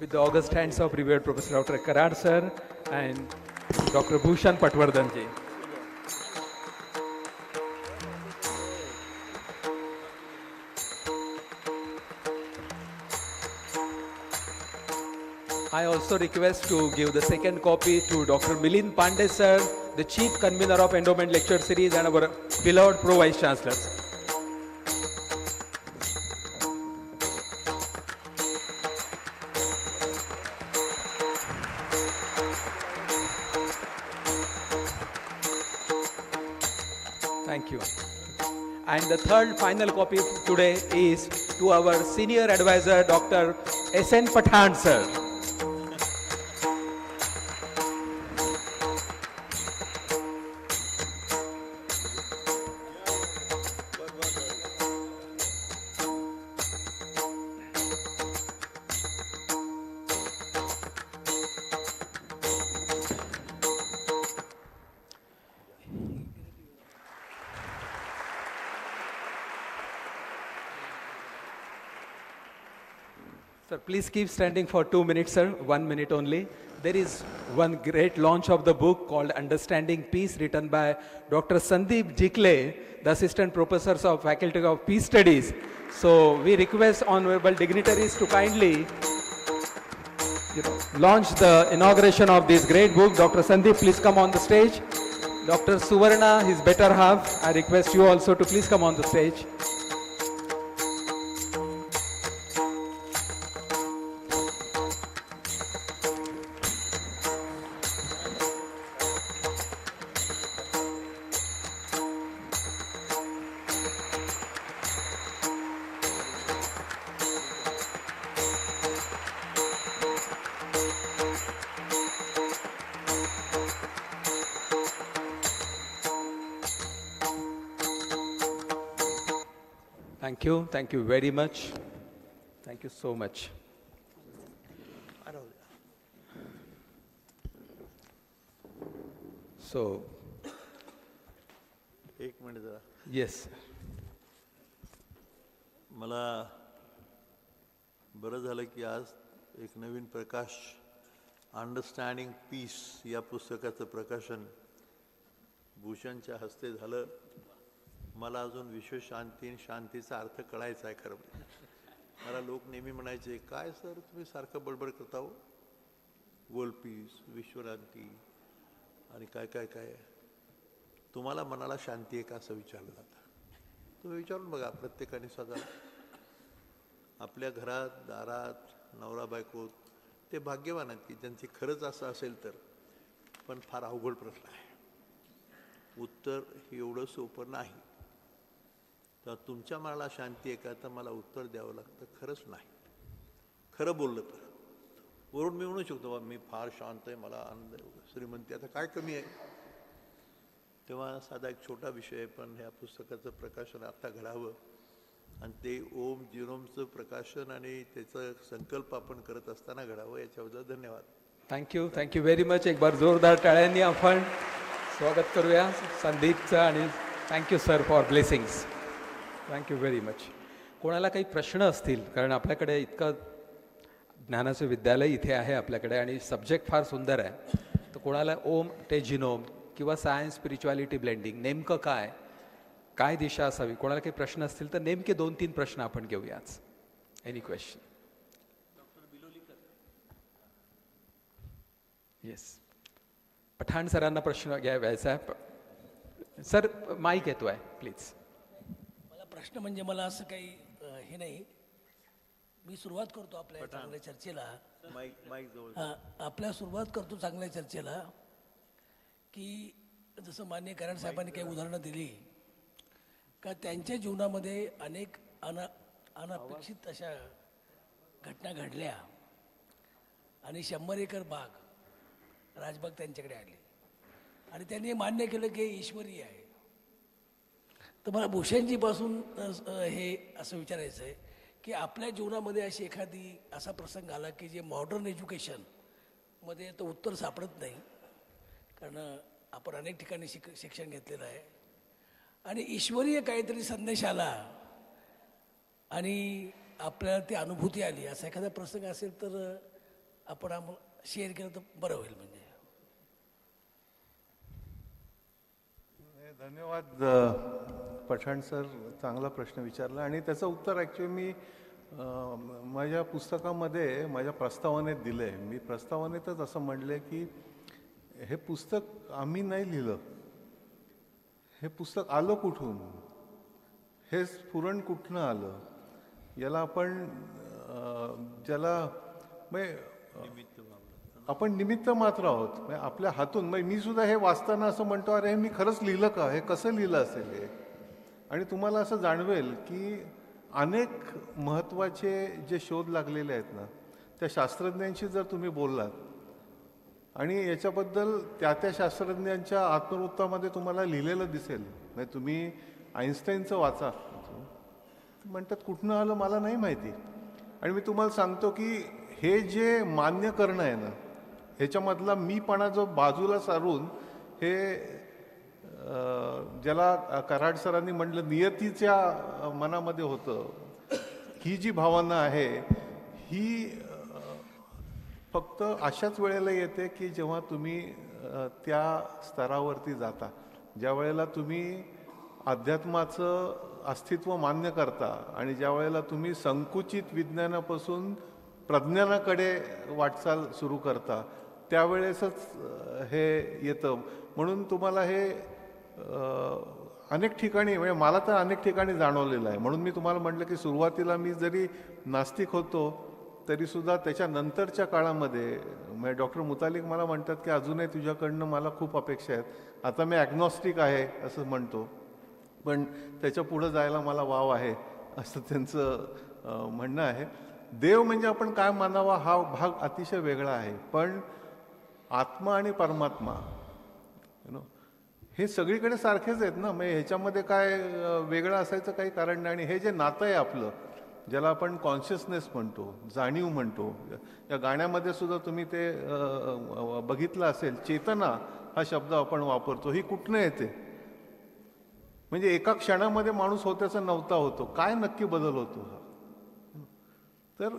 Speaker 1: With the august hands of revered Professor Dr. Karad sir and Dr. Bhushan Patwardhan ji. I also request to give the second copy to Dr. Milind Pandey sir, the Chief Convener of Endowment Lecture Series and our beloved Pro Vice Chancellors. Thank you. And the third final copy today is to our Senior Advisor Dr. S.N. Pathan sir. Sir, please keep standing for 2 minutes, sir. 1 minute only. There is one great launch of the book called Understanding Peace, written by Dr. Sandeep Jikle, the Assistant Professors of Faculty of Peace Studies. So we request honorable dignitaries to kindly launch the inauguration of this great book. Dr. Sandeep, please come on the stage. Dr. Suvarna, his better half, I request you also to please come on the stage. Thank you very much. Thank you so much. So,
Speaker 5: एक minute जरा.
Speaker 1: yes.
Speaker 5: मला बरं झालं की आज एक नवीन प्रकाश understanding piece या पुस्तकाचं प्रकाशन भूषणच्या हस्ते झालं. मला अजून विश्वशांती आणि शांतीचा अर्थ कळायचा आहे. खरं मला लोक नेहमी म्हणायचे, काय सर तुम्ही सारखं बडबड करता हो, वर्ल्ड पीस, विश्वशांती आणि काय काय काय, तुम्हाला मनाला शांती आहे का असं विचारलं जातं. तुम्ही विचारून बघा प्रत्येकाने स्वतः आपल्या घरात दारात नवरा बायको ते भाग्यवान आहेत की ज्यांची खरंच असं असेल तर. पण फार अवघड प्रश्न आहे, उत्तर हे एवढं सोपं नाही. तर तुमच्या मनाला शांती आहे का, तर मला उत्तर द्यावं लागतं खरंच नाही. खरं बोललं तर वरून मी म्हणू शकतो मी फार शांत आहे, मला आनंद आहे, श्रीमंती, आता काय कमी आहे. तेव्हा साधा एक छोटा विषय आहे, पण ह्या पुस्तकाचं प्रकाशन आता घडावं आणि ते ओम जिनोमचं प्रकाशन आणि त्याचा संकल्प आपण करत असताना घडावं, याच्याबद्दल धन्यवाद.
Speaker 1: Thank you very much. एक बार जोरदार टाळ्यांनी आपण स्वागत करूया संदीपचं. आणि thank you sir for blessings. Thank you very much. कोणाला काही प्रश्न असतील, कारण आपल्याकडे इतकं ज्ञानाचं विद्यालय इथे आहे आपल्याकडे आणि सब्जेक्ट फार सुंदर आहे, तर कोणाला ओम ते जिनोम किंवा सायन्स स्पिरिच्युअलिटी ब्लेंडिंग नेमकं काय, काय दिशा असावी, कोणाला काही प्रश्न असतील तर नेमके 2-3 प्रश्न आपण घेऊयाच. Any question? येस, पठाण सरांना प्रश्न घ्यायचा आहे. सर माईक येतो आहे, प्लीज.
Speaker 6: मला प्रश्न म्हणजे मला असं काही हे नाही, मी सुरुवात करतो आपल्या चांगल्या चर्चेला. आपल्या सुरुवात करतो चांगल्या चर्चेला की जसं माननीय कराड साहेबांनी काही उदाहरणं दिली का त्यांच्या जीवनामध्ये अनेक अनपेक्षित अशा घटना घडल्या आणि 100 एकर बाग राजबाग त्यांच्याकडे आली आणि त्यांनी हे मान्य केलं की ईश्वरी आहे. तर मला भूषणजीपासून हे असं विचारायचं आहे की आपल्या जीवनामध्ये अशी एखादी असा प्रसंग आला की जे मॉडर्न एज्युकेशनमध्ये तर उत्तर सापडत नाही, कारण आपण अनेक ठिकाणी शिक्षण घेतलेलं आहे आणि ईश्वरीय काहीतरी संदेश आला आणि आपल्याला ती अनुभूती आली, असा एखादा प्रसंग असेल तर आपण आम्हाला शेअर केलं तर बरं होईल. म्हणजे
Speaker 4: धन्यवाद पठाण सर, चांगला प्रश्न विचारला आणि त्याचं उत्तर ॲक्च्युली मी माझ्या पुस्तकामध्ये माझ्या प्रस्तावनेत दिलं आहे. मी प्रस्तावनेतच असं म्हणलं की हे पुस्तक आम्ही नाही लिहिलं, हे पुस्तक आलं कुठून, हे स्फुरण कुठनं आलं, याला आपण ज्याला आपण निमित्त मात्र आहोत. म्हणजे आपल्या हातून मी सुद्धा हे वाचताना असं म्हणतो, अरे हे मी खरंच लिहिलं का, हे कसं लिहिलं असेल हे. आणि तुम्हाला असं जाणवेल की अनेक महत्त्वाचे जे शोध लागलेले आहेत ना, त्या शास्त्रज्ञांशी जर तुम्ही बोललात आणि याच्याबद्दल त्या शास्त्रज्ञांच्या आत्मवृत्तामध्ये तुम्हाला लिहिलेलं दिसेल. म्हणजे तुम्ही आईन्स्टाईनचं वाचा, म्हणतात कुठनं आलं मला नाही माहिती. आणि मी तुम्हाला सांगतो की हे जे मान्य करणं आहे ना, ह्याच्यामधला मीपणा जो बाजूला सारून हे ज्याला कराड सरांनी म्हटलं नियतीच्या मनामध्ये होतं, ही जी भावना आहे ही फक्त अशाच वेळेला येते की जेव्हा तुम्ही त्या स्तरावरती जाता, ज्या वेळेला तुम्ही अध्यात्माचं अस्तित्व मान्य करता आणि ज्या वेळेला तुम्ही संकुचित विज्ञानापासून प्रज्ञानाकडे वाटचाल सुरू करता, त्यावेळेसच हे येतं. म्हणून तुम्हाला हे अनेक ठिकाणी, म्हणजे मला तर अनेक ठिकाणी जाणवलेलं आहे. म्हणून मी तुम्हाला म्हटलं की सुरुवातीला मी जरी नास्तिक होतो तरीसुद्धा त्याच्यानंतरच्या काळामध्ये म्हणजे डॉक्टर मुतालिक मला म्हणतात की अजूनही तुझ्याकडनं मला खूप अपेक्षा आहेत. आता मी ॲग्नॉस्टिक आहे असं म्हणतो, पण त्याच्या पुढं जायला मला वाव आहे असं त्यांचं म्हणणं आहे. देव म्हणजे आपण काय मानावा हा भाग अतिशय वेगळा आहे, पण आत्मा आणि परमात्मा हे सगळीकडे सारखेच आहेत ना. म्हणजे ह्याच्यामध्ये काय वेगळं असायचं काही कारण नाही. आणि हे जे नातं आहे आपलं, ज्याला आपण कॉन्शियसनेस म्हणतो, जाणीव म्हणतो, या गाण्यामध्ये सुद्धा तुम्ही ते बघितलं असेल, चेतना हा शब्द आपण वापरतो. ही कुठनं येते? म्हणजे एका क्षणामध्ये माणूस होत्याचा नव्हता होतो. काय नक्की बदल होतो हा? तर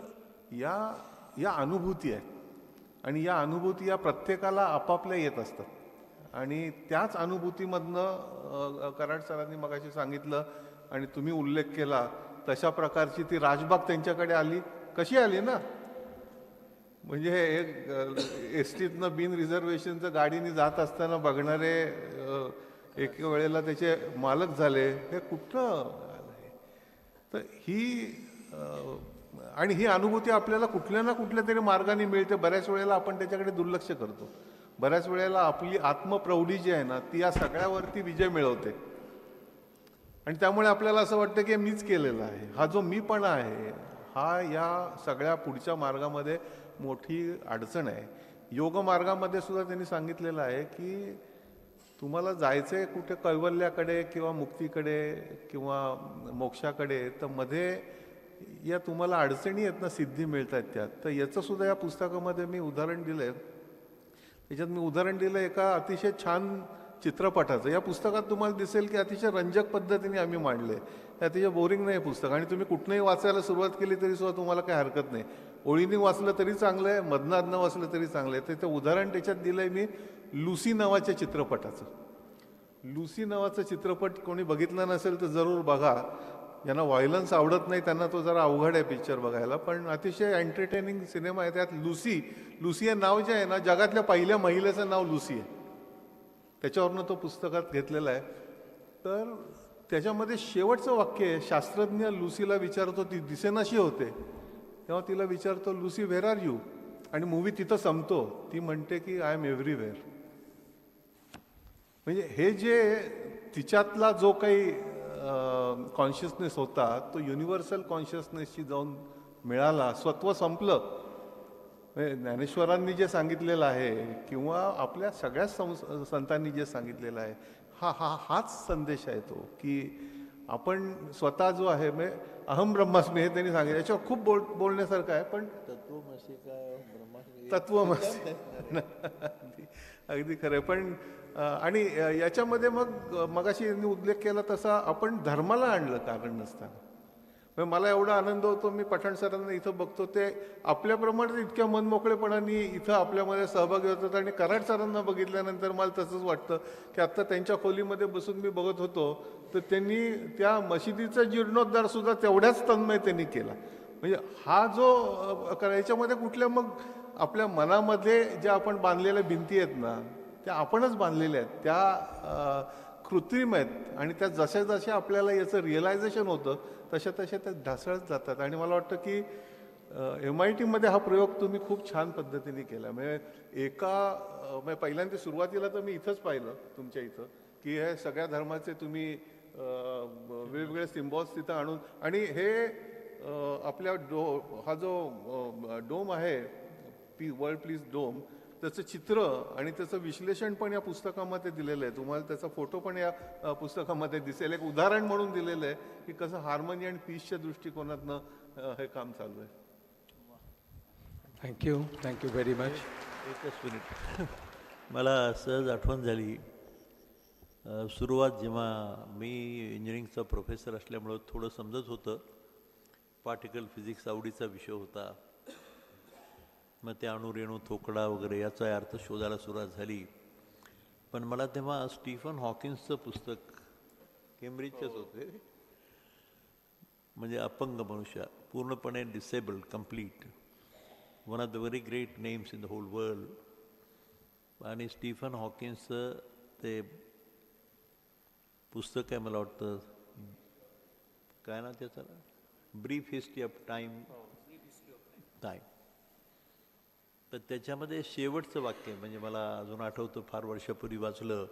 Speaker 4: या अनुभूती आहेत आणि या अनुभूती या प्रत्येकाला आपापल्या येत असतात. आणि त्याच अनुभूतीमधनं कराड सरांनी मगाशी सांगितलं आणि तुम्ही उल्लेख केला तशा प्रकारची ती राजबाग त्यांच्याकडे आली. कशी आली ना, म्हणजे एक एस टीतनं बिन रिझर्वेशनचं गाडीने जात असताना बघणारे एक वेळेला त्याचे मालक झाले. हे कुठं? तर ही अनुभूती आपल्याला कुठल्या ना कुठल्या तरी मार्गाने मिळते. बऱ्याच वेळेला आपण त्याच्याकडे दुर्लक्ष करतो. बऱ्याच वेळेला आपली आत्मप्रौढी जी आहे ना, ती या सगळ्यावरती विजय मिळवते आणि त्यामुळे आपल्याला असं वाटतं की मीच केलेलं आहे. हा जो मीपणा आहे हा या सगळ्या पुढच्या मार्गामध्ये मोठी अडचण आहे. योग मार्गामध्ये सुद्धा त्यांनी सांगितलेलं आहे की तुम्हाला जायचं आहे कुठे कैवल्याकडे किंवा मुक्तीकडे किंवा मोक्षाकडे, तर मध्ये या तुम्हाला अडचणी आहेत ना, सिद्धी मिळत आहेत त्यात. तर याचं सुद्धा या पुस्तकामध्ये मी उदाहरण दिलं आहे. त्याच्यात मी उदाहरण दिलं एका अतिशय छान चित्रपटाचं. या पुस्तकात तुम्हाला दिसेल की अतिशय रंजक पद्धतीने आम्ही मांडले. हे अतिशय बोरिंग नाही पुस्तक आणि तुम्ही कुठनंही वाचायला सुरुवात केली तरी सुद्धा तुम्हाला काही हरकत नाही. ओळीने वाचलं तरी चांगलं आहे, मधनं वाचलं तरी चांगलं आहे. ते उदाहरण त्याच्यात दिलं आहे मी लुसी नावाच्या चित्रपटाचं. लुसी नावाचा चित्रपट कोणी बघितला नसेल तर जरूर बघा. ज्यांना व्हायलन्स आवडत नाही त्यांना तो जरा अवघड आहे पिक्चर बघायला, पण अतिशय एंटरटेनिंग सिनेमा आहे. त्यात लुसी हे नाव जे आहे ना, जगातल्या पहिल्या महिलेचं नाव लुसी आहे. त्याच्यावरनं तो पुस्तकात घेतलेला आहे. तर त्याच्यामध्ये शेवटचं वाक्य आहे, शास्त्रज्ञ लुसीला विचारतो, ती दिसेनाशी होते तेव्हा तिला विचारतो लुसी व्हेर आर यू, आणि मूवी तिथं संपतो. ती म्हणते की आय एम एव्हरीवेअर. म्हणजे हे जे तिच्यातला जो काही कॉन्शियसनेस होता तो युनिव्हर्सल कॉन्शियसनेसशी जाऊन मिळाला. स्वत्व संपलं. ज्ञानेश्वरांनी जे सांगितलेलं आहे किंवा आपल्या सगळ्याच संतांनी जे सांगितलेलं आहे हाच संदेश आहे तो, की आपण स्वतः जो आहे म्हणजे अहम ब्रह्मास्मी हे त्यांनी सांगितलं. याच्यावर खूप बोलण्यासारखं आहे, पण
Speaker 5: तत्वमसी काय ब्रह्मास्मी
Speaker 4: तत्वमसी अगदी खरं आहे. पण आणि याच्यामध्ये मगाशी यांनी उल्लेख केला तसा आपण धर्माला आणलं कारण नसताना. म्हणजे मला एवढा आनंद होतो, मी पठाण सरांना इथं बघतो, ते आपल्याप्रमाणे इतक्या मनमोकळेपणाने इथं आपल्यामध्ये सहभागी होतात. आणि कराड सरांना बघितल्यानंतर मला तसंच वाटतं की आत्ता त्यांच्या खोलीमध्ये बसून मी बघत होतो, तर त्यांनी त्या मशिदीचा जीर्णोद्धार सुद्धा तेवढ्याच तन्मयतेने केला. म्हणजे हा जो याच्यामध्ये कुठल्या मग आपल्या मनामध्ये ज्या आपण बांधलेल्या भिंती आहेत ना, त्या आपणच बांधलेल्या आहेत, त्या कृत्रिम आहेत. आणि त्या जशा जशा आपल्याला याचं रिअलायझेशन होतं तशा तशा त्या ढासळत जातात. आणि मला वाटतं की MIT मध्ये हा प्रयोग तुम्ही खूप छान पद्धतीने केला. म्हणजे म्हणजे पहिल्यांदा सुरुवातीला तर मी इथंच पाहिलं तुमच्या इथं की हे सगळ्या धर्माचे तुम्ही वेगवेगळे सिम्बॉल्स तिथं आणून, आणि हे आपल्या हा जो डोम आहे वर्ल्ड पीस डोम, त्याचं चित्र आणि त्याचं विश्लेषण पण या पुस्तकामध्ये दिलेलं आहे. तुम्हाला त्याचा फोटो पण या पुस्तकामध्ये दिसेल. एक उदाहरण म्हणून दिलेलं आहे की कसं हार्मनी आणि पीसच्या दृष्टिकोनातनं हे काम चालू आहे.
Speaker 1: Thank you very much.
Speaker 5: एकच मिनिट मला सहज आठवण झाली. सुरुवात जेव्हा मी इंजिनिअरिंगचा प्रोफेसर असल्यामुळं थोडं समजत होतं, पार्टिकल फिजिक्स आवडीचा विषय होता. मग ते अणुरेणू थोकडा वगैरे याचा अर्थ शोधायला सुरुवात झाली. पण मला तेव्हा स्टीफन हॉकिन्सचं पुस्तक, केम्ब्रिजचेच होते, म्हणजे अपंग मनुष्य, पूर्णपणे disabled, complete, one of the very great names in the whole world. आणि स्टीफन हॉकिन्सचं ते पुस्तक आहे, मला वाटतं काय ना त्याचं, ब्रीफ हिस्ट्री ऑफ टाईम. तर त्याच्यामध्ये शेवटचं वाक्य, म्हणजे मला अजून आठवतं, फार वर्षापूर्वी वाचलं,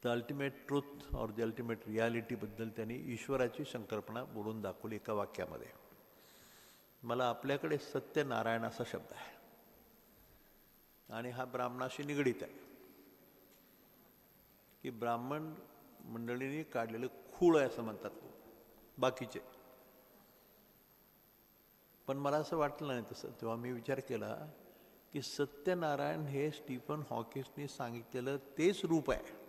Speaker 5: the ultimate truth or the ultimate रियालिटीबद्दल त्यांनी ईश्वराची संकल्पना बोलून दाखवली एका वाक्यामध्ये. मला आपल्याकडे सत्यनारायण असा शब्द आहे आणि हा ब्राह्मणाशी निगडीत आहे की ब्राह्मण मंडळींनी काढलेलं खूळ आहे असं म्हणतात बाकीचे. पण मला असं वाटलं नाही तसं. तेव्हा मी विचार केला की सत्यनारायण हे स्टीफन हॉकिन्सनी सांगितलेलं तेच रूप आहे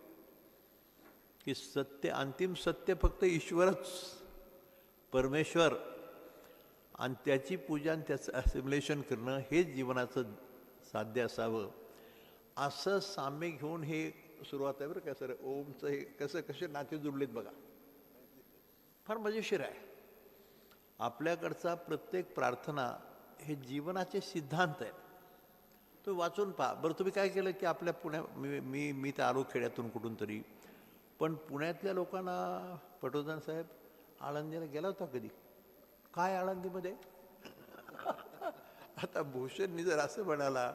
Speaker 5: की सत्य, अंतिम सत्य फक्त ईश्वरच, परमेश्वर, आणि त्याची पूजा आणि त्याचं असिम्युलेशन करणं हेच जीवनाचं साध्य असावं, असं साम्य घेऊन हे सुरुवात आहे बरं का सर. ओमचं हे कसे नाते जुळलेत बघा, फार मजेशीर आहे. आपल्याकडचा प्रत्येक प्रार्थना हे जीवनाचे सिद्धांत आहेत. तो वाचून पहा बरं. तुम्ही काय केलं की आपल्या मी तर आलो खेड्यातून कुठून तरी, पण पुण्यातल्या लोकांना, पटवर्धन साहेब आळंदीला गेला होता कधी? काय आळंदीमध्ये? आता भूषणनी जर असं म्हणाला,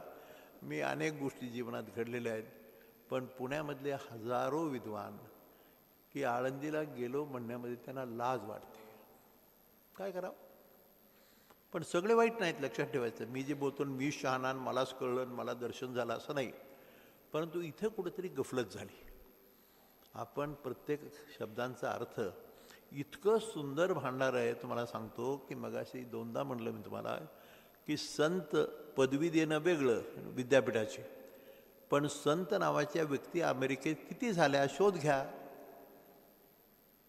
Speaker 5: मी अनेक गोष्टी जीवनात घडलेल्या आहेत, पण पुण्यामधले हजारो विद्वान की आळंदीला गेलो म्हणण्यामध्ये त्यांना लाज वाटते. काय करावं? पण सगळे वाईट नाहीत, लक्षात ठेवायचं. मी जे बोलतो मी शहाणा, मलाच कळलं, मला दर्शन झालं असं नाही. परंतु इथं कुठेतरी गफलत झाली. आपण प्रत्येक शब्दांचा अर्थ इतकं सुंदर भांडार आहे. तुम्हाला सांगतो की मगाशी दोनदा म्हणलं मी तुम्हाला की संत पदवी देणं वेगळं विद्यापीठाची, पण संत नावाच्या व्यक्ती अमेरिकेत किती झाल्या शोध घ्या.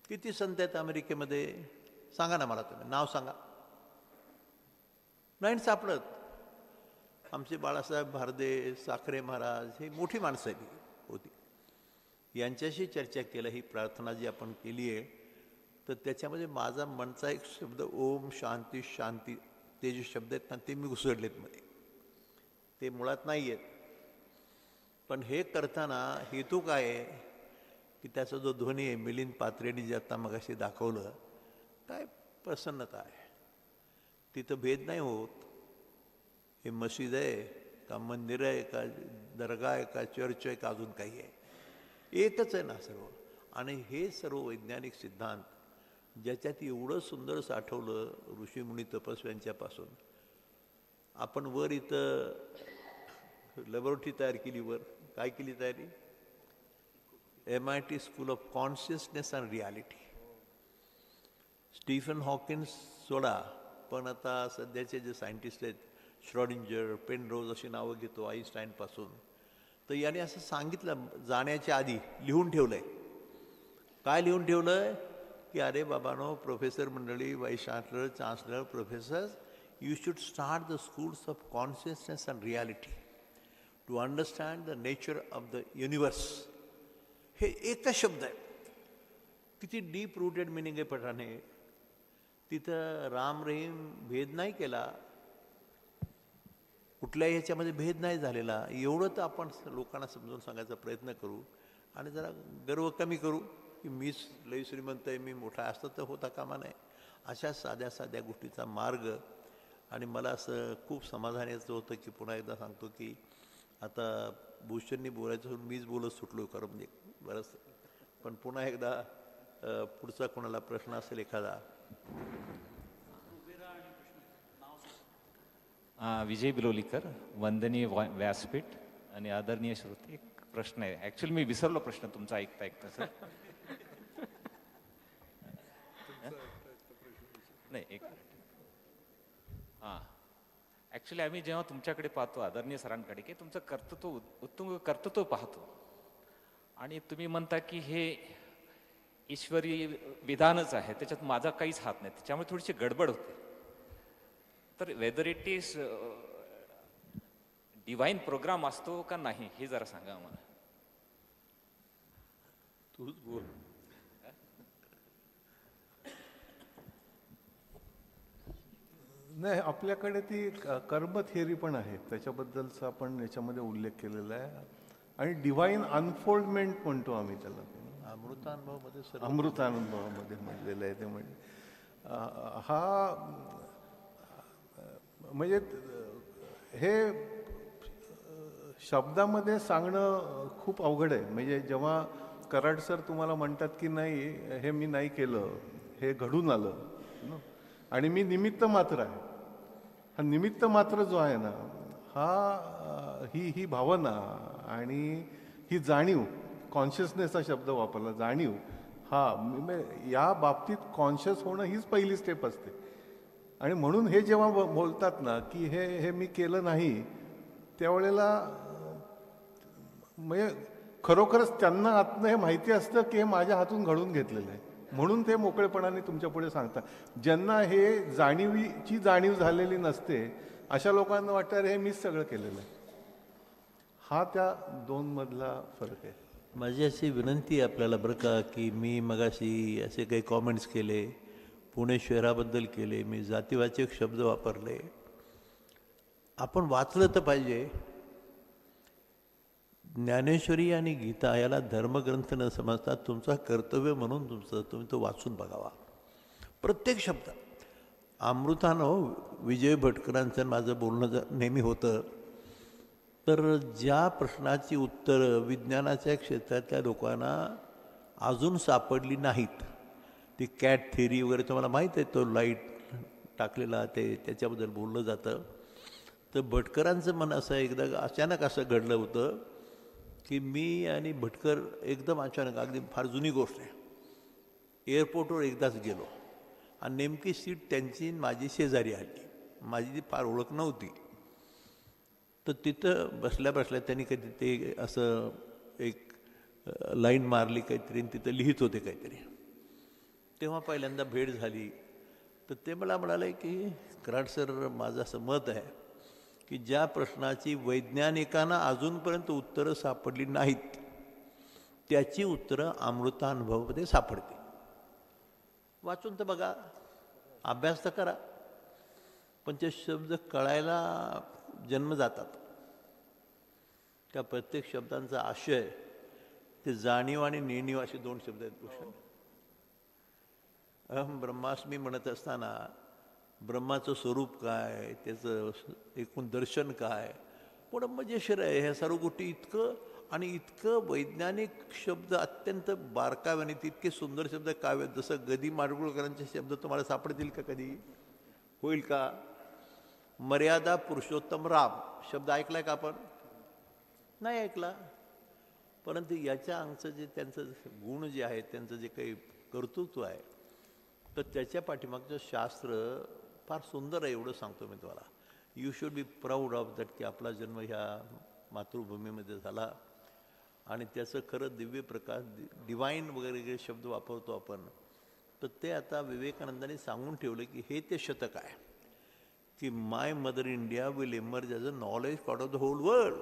Speaker 5: किती संत आहेत अमेरिकेमध्ये? सांगा ना मला, तुम्ही नाव सांगा. नाही सापडत. आमचे बाळासाहेब भारदे, साखरे महाराज, हे मोठी माणसं होती. यांच्याशी चर्चा केलं. ही प्रार्थना जी आपण केली आहे, तर त्याच्यामध्ये माझा मनचा एक शब्द ओम शांती शांती, ते जे शब्द आहेत ना ते मी घुसडलेत मध्ये, ते मुळात नाही आहेत. पण हे करताना हेतू काय आहे की त्याचा जो ध्वनी आहे, मिलिंद पात्रेंनी जे आता मगाशी दाखवलं, काय प्रसन्नता आहे. तिथं भेद नाही होत. हे मशीद आहे का मंदिर आहे का दर्गा आहे का चर्च आहे का अजून काही आहे, एकच आहे ना सर्व. आणि हे सर्व वैज्ञानिक सिद्धांत ज्याच्यात एवढं सुंदर साठवलं ऋषीमुनी तपस्व्यांच्यापासून. आपण वर इथं लॅबोरेटरी तयार केली. वर काय केली तयारी? MIT school of consciousness and reality. Stephen Hawkins सोडा, पण आता सध्याचे जे सायंटिस्ट आहेत, श्रॉडिंजर, पेनरोज अशी नावं घेतो आईन्स्टाईनपासून, तर याने असं सांगितलं जाण्याच्या आधी लिहून ठेवलं आहे. काय लिहून ठेवलं आहे की अरे बाबांनो, प्रोफेसर मंडळी, vice chancellor, chancellor, professors, you should start the schools of consciousness and reality to understand the nature of the universe. हे एकच शब्द आहे, किती डीप रूटेड मिनिंग आहे पठाने. तिथं राम रहीम भेद नाही केला, कुठल्याही ह्याच्यामध्ये भेद नाही झालेला. एवढं तर आपण लोकांना समजून सांगायचा प्रयत्न करू आणि जरा गर्व कमी करू की मीच लई श्रीमंत आहे, मी मोठा, असतं तर होता कामा नाही. अशा साध्या साध्या गोष्टीचा मार्ग. आणि मला असं खूप समाधान याचं होतं की पुन्हा एकदा सांगतो की आता भूषणनी बोलायचं मीच बोलत सुटलो, कारण म्हणजे बरंच. पण पुन्हा एकदा पुढचा कोणाला प्रश्न असेल एखादा.
Speaker 7: विजय बिलोलीकर, वंदनीय व्यासपीठ आणि आदरणीय श्रोते. एक प्रश्न आहे, ॲक्च्युली मी विसरलो प्रश्न तुमचा ऐकता ऐकता सर. नाही, एक मिनिट. हां, ॲक्च्युली आम्ही जेव्हा तुमच्याकडे पाहतो आदरणीय सरांकडे की तुमचं कर्तृत्व, उत्तुंग कर्तृत्व पाहतो आणि तुम्ही म्हणता की हे ईश्वरी विधानच आहे, त्याच्यात माझा काहीच हात नाही, त्याच्यामुळे थोडीशी गडबड होते. तर whether it is divine program असतो का नाही हे जरा सांगा आम्हाला.
Speaker 5: तूच बोल.
Speaker 4: नाही, आपल्याकडे ती कर्म थिअरी पण आहे, त्याच्याबद्दलचा आपण याच्यामध्ये उल्लेख केलेला आहे. आणि डिवाइन अनफोल्डमेंट म्हणतो आम्ही त्याला,
Speaker 5: अमृतानुभवामध्ये
Speaker 4: अमृतानुभवामध्ये म्हटलेलं आहे. ते हा म्हणजे हे शब्दामध्ये सांगणं खूप अवघड आहे. म्हणजे जेव्हा कराड सर तुम्हाला म्हणतात की नाही हे मी नाही केलं, हे घडून आलं आणि मी निमित्त मात्र आहे, हा निमित्त मात्र जो आहे ना, हा ही भावना आणि ही जाणीव, कॉन्शियसनेस हा शब्द वापरला, जाणीव, हा या बाबतीत कॉन्शियस होणं हीच पहिली स्टेप असते. आणि म्हणून हे जेव्हा बोलतात ना की हे मी केलं नाही, त्यावेळेला म्हणजे खरोखरच त्यांना आतनं हे माहिती असतं की हे माझ्या हातून घडून घेतलेलं आहे, म्हणून ते मोकळेपणाने तुमच्या पुढे सांगतात. ज्यांना हे जाणीवीची जाणीव झालेली नसते अशा लोकांना वाटतं अरे हे मीच सगळं केलेलं आहे. हा त्या दोन मधला फरक आहे.
Speaker 5: माझी अशी विनंती आहे आपल्याला बरं का, की मी मगाशी असे काही कॉमेंट्स केले, पुणे शहराबद्दल केले, मी जातीवाचक शब्द वापरले. आपण वाचलं तर पाहिजे. ज्ञानेश्वरी आणि गीता याला धर्मग्रंथ न समजता तुमचा कर्तव्य म्हणून तुम्ही तो वाचून बघावा, प्रत्येक शब्द. अमृतानं विजय भटकरांचं माझं बोलणं नेहमी होतं, तर ज्या प्रश्नाची उत्तरं विज्ञानाच्या क्षेत्रातल्या लोकांना अजून सापडली नाहीत, ती कॅट थिअरी वगैरे तुम्हाला माहीत आहे, तो लाईट टाकलेला त्याच्याबद्दल बोललं जातं. तर भटकरांचं मन असं एकदा अचानक असं घडलं होतं की मी आणि भटकर एकदम अचानक, अगदी फार जुनी गोष्ट आहे, एअरपोर्टवर एकदाच गेलो आणि नेमकी सीट त्यांची माझी शेजारी आली. माझी ती फार ओळख नव्हती. तर तिथं बसल्या बसल्या त्यांनी कधी ते असं एक लाईन मारली काहीतरी, तिथं लिहित होते काहीतरी. तेव्हा पहिल्यांदा भेट झाली. तर ते मला म्हणाले की कराड सर, माझं असं मत आहे की ज्या प्रश्नाची वैज्ञानिकांना अजूनपर्यंत उत्तरं सापडली नाहीत त्याची उत्तरं अमृतानुभवामध्ये सापडते. वाचून तर बघा, अभ्यास तर करा, पण ते शब्द कळायला जन्म जातात. त्या प्रत्येक शब्दांचा आशय, ते जाणीव आणि नेणीव असे दोन शब्द आहेत. भूषण, अहम ब्रह्मास्मी म्हणत असताना ब्रह्माचं स्वरूप काय, त्याचं एकूण दर्शन काय, पण मजेशीर आहे. ह्या सर्व गोष्टी इतकं आणि इतकं वैज्ञानिक शब्द, अत्यंत बारकाव्याने इतके सुंदर शब्द काव्यात. जसं गदी माडगुळकरांचे शब्द तुम्हाला सापडतील का कधी? होईल का? मर्यादा पुरुषोत्तम राम शब्द ऐकलाय का आपण? नाही ऐकला. परंतु याच्या अंगचं जे त्यांचं गुण जे आहे, त्यांचं जे काही कर्तृत्व आहे, तर त्याच्या पाठीमागचं शास्त्र फार सुंदर आहे, एवढं सांगतो मी तुम्हाला. You should be proud of that की आपला जन्म ह्या मातृभूमीमध्ये झाला आणि त्याचं खरं दिव्य प्रकाश, डिवाईन वगैरे शब्द वापरतो आपण. तर ते आता विवेकानंदांनी सांगून ठेवलं की हे ते शतक आहे की my mother India will emerge as a knowledge for of the whole world.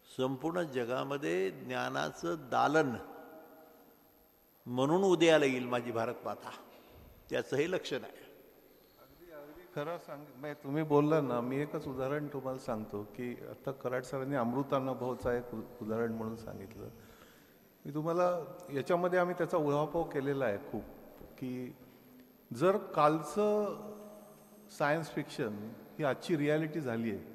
Speaker 5: संपूर्ण जगामध्ये ज्ञानाचं दालन म्हणून उदयाला येईल माझी भारत माता, त्याचं हे लक्षण आहे.
Speaker 4: खरं म्हणजे तुम्ही बोलला ना, मी एकच उदाहरण तुम्हाला सांगतो की आता कराड सरांनी अमृतानुभवचा एक उदाहरण म्हणून सांगितलं. मी तुम्हाला याच्यामध्ये आम्ही त्याचा उहापोह केलेला आहे खूप, की जर कालचं सायन्स फिक्शन ही आजची रियालिटी झाली आहे.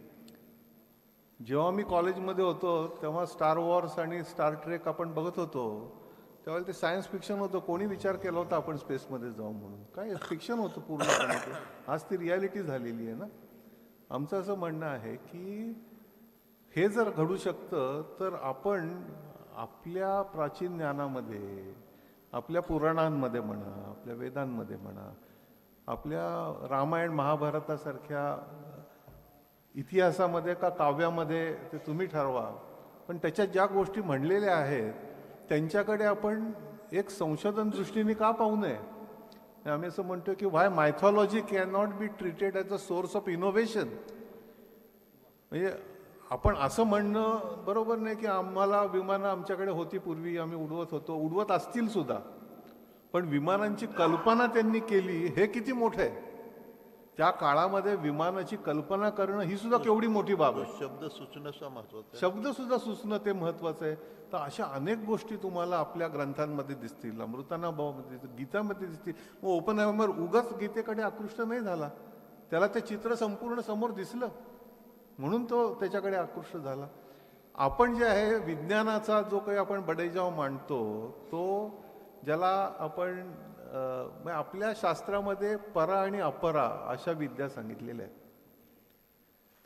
Speaker 4: जेव्हा मी कॉलेजमध्ये होतो तेव्हा स्टार वॉर्स आणि स्टार ट्रेक आपण बघत होतो, त्यावेळेला ते सायन्स फिक्शन होतं. कोणी विचार केला होता आपण स्पेसमध्ये जाऊ म्हणून? काय फिक्शन होतं पूर्णपणे ते. आज ती रियालिटी झालेली आहे ना. आमचं असं म्हणणं आहे की हे जर घडू शकतं तर आपण आपल्या प्राचीन ज्ञानामध्ये, आपल्या पुराणांमध्ये म्हणा, आपल्या वेदांमध्ये म्हणा, आपल्या रामायण महाभारतासारख्या इतिहासामध्ये का काव्यामध्ये ते तुम्ही ठरवा, पण त्याच्यात ज्या गोष्टी म्हणलेल्या आहेत त्यांच्याकडे आपण एक संशोधन दृष्टीने का पाहू नये? आम्ही असं म्हणतो की why mythology can not be treated as a source of innovation. म्हणजे आपण असं म्हणणं बरोबर नाही की आम्हाला विमानं आमच्याकडे होती पूर्वी, आम्ही उडवत होतो, उडवत असतील सुद्धा, पण विमानांची कल्पना त्यांनी केली हे किती मोठं आहे. त्या काळामध्ये विमानाची कल्पना करणं ही सुद्धा केवढी मोठी बाब आहे.
Speaker 5: शब्द सुचणं महत्वाचं,
Speaker 4: शब्द सुद्धा सुचणं ते महत्वाचं आहे. तर अशा अनेक गोष्टी तुम्हाला आपल्या ग्रंथांमध्ये दिसतील, अमृतानुभवामध्ये दिसतील, गीतामध्ये दिसतील. मग ओपनहायमर उगाच गीतेकडे आकृष्ट नाही झाला, त्याला ते चित्र संपूर्ण समोर दिसलं म्हणून तो त्याच्याकडे आकृष्ट झाला. आपण जे आहे विज्ञानाचा जो काही आपण बडेजाव मांडतो, तो ज्याला आपण आपल्या शास्त्रामध्ये परा आणि अपरा अशा विद्या सांगितलेल्या आहेत.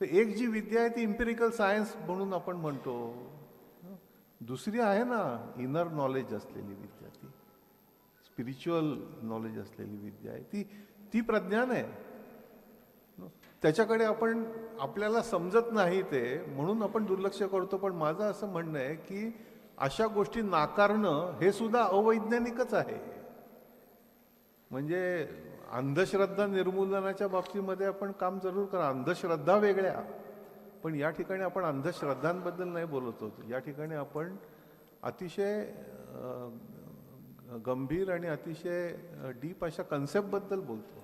Speaker 4: तर एक जी विद्या आहे ती इम्पिरिकल सायन्स म्हणून आपण म्हणतो. दुसरी आहे ना इनर नॉलेज असलेली विद्या, ती स्पिरिच्युअल नॉलेज असलेली विद्या आहे, ती प्रज्ञान आहे. त्याच्याकडे आपण आपल्याला समजत नाही ते म्हणून आपण दुर्लक्ष करतो. पण माझं असं म्हणणं आहे की अशा गोष्टी नाकारणं हे सुद्धा अवैज्ञानिकच आहे. म्हणजे अंधश्रद्धा निर्मूलनाच्या बाबतीमध्ये आपण काम जरूर करा, अंधश्रद्धा वेगळ्या, पण या ठिकाणी आपण अंधश्रद्धांबद्दल नाही बोलत होतो. या ठिकाणी आपण अतिशय गंभीर आणि अतिशय डीप अशा कन्सेप्टबद्दल बोलतो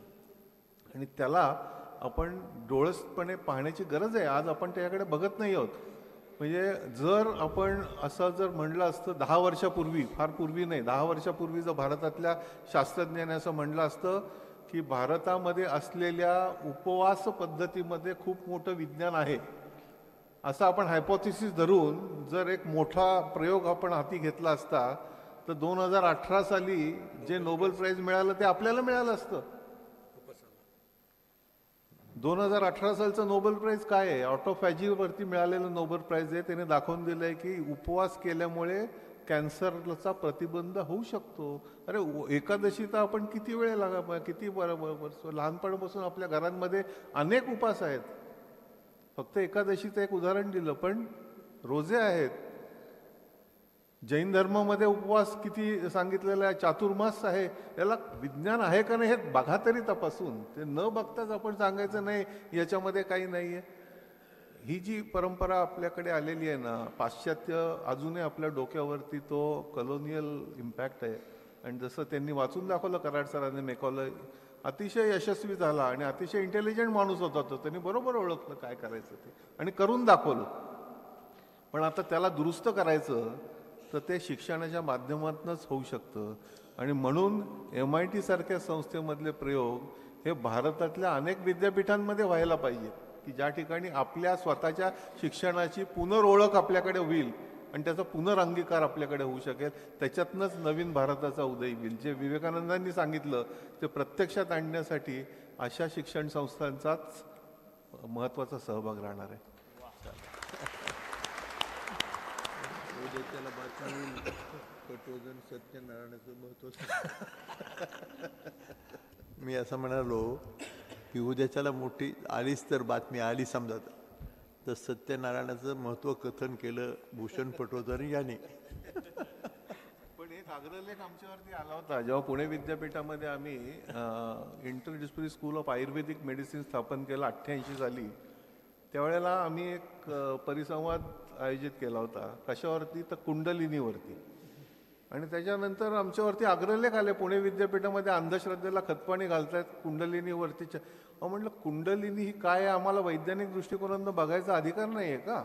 Speaker 4: आणि त्याला आपण डोळसपणे पाहण्याची गरज आहे. आज आपण त्याच्याकडे बघत नाही आहोत. म्हणजे जर आपण असं जर म्हणलं असतं 10 वर्षापूर्वी, फार पूर्वी नाही, 10 वर्षापूर्वी जर भारतातल्या शास्त्रज्ञाने असं म्हणलं असतं की भारतामध्ये असलेल्या उपवास पद्धतीमध्ये खूप मोठं विज्ञान आहे, असं आपण हायपोथेसिस धरून जर एक मोठा प्रयोग आपण हाती घेतला असता तर 2018 साली जे नोबेल प्राइज मिळालं ते आपल्याला मिळालं असतं. 2018 सालचं नोबेल प्राइज काय आहे? ऑटोफॅजीवरती मिळालेलं नोबेल प्राइज आहे. त्याने दाखवून दिलंय की उपवास केल्यामुळे कॅन्सरचा प्रतिबंध होऊ शकतो. अरे एकादशी तर आपण किती वेळ किती लहानपणापासून आपल्या घरांमध्ये अनेक उपास आहेत. फक्त एकादशीचं एक उदाहरण दिलं, पण रोजे आहेत. जैन धर्मामध्ये उपवास किती सांगितलेला आहे, चातुर्मास आहे. याला विज्ञान आहे का नाही हे बघा तरी तपासून. ते न बघताच आपण सांगायचं नाही याच्यामध्ये काही नाही आहे. ही जी परंपरा आपल्याकडे आलेली आहे ना, पाश्चात्य अजूनही आपल्या डोक्यावरती तो कॉलोनियल इम्पॅक्ट आहे. आणि जसं त्यांनी वाचून दाखवलं कराड सरांनी मेकॉलॉय, अतिशय यशस्वी झाला आणि अतिशय इंटेलिजंट माणूस होता तो. त्यांनी बरोबर ओळखलं काय करायचं ते आणि करून दाखवलं. पण आता त्याला दुरुस्त करायचं तर ते शिक्षणाच्या माध्यमातूनच होऊ शकतं. आणि म्हणून MIT सारख्या संस्थेमधले प्रयोग हे भारतातल्या अनेक विद्यापीठांमध्ये व्हायला पाहिजे की ज्या ठिकाणी आपल्या स्वतःच्या शिक्षणाची पुनरोळख आपल्याकडे होईल आणि त्याचा पुनरंगीकार आपल्याकडे होऊ शकेल. त्याच्यातनंच नवीन भारताचा उदय होईल. जे विवेकानंदांनी सांगितलं ते प्रत्यक्षात आणण्यासाठी अशा शिक्षण संस्थांचाच महत्त्वाचा सहभाग राहणार आहे.
Speaker 5: उद्याच्याला बातमी येईल पटवर्धन सत्यनारायणाचं महत्त्व. मी असं म्हणालो की उद्याच्याला मोठी आलीच तर बातमी आली समजा तर सत्यनारायणाचं महत्त्व कथन केलं भूषण पटवर्धन यांनी.
Speaker 4: पण एक आग्रहलेख आमच्यावरती आला होता जेव्हा पुणे विद्यापीठामध्ये आम्ही interdisciplinary school of Ayurvedic medicine स्थापन केलं 88 साली. त्यावेळेला आम्ही एक परिसंवाद आयोजित केला होता. कशावरती? तर कुंडलिनीवरती. आणि त्याच्यानंतर आमच्यावरती आग्रहलेख आले पुणे विद्यापीठामध्ये अंधश्रद्धेला खतपाणी घालतायत कुंडलिनीवरतीच्या. म्हटलं कुंडलिनी ही काय आहे, आम्हाला वैज्ञानिक दृष्टिकोनातून बघायचा अधिकार नाही आहे का?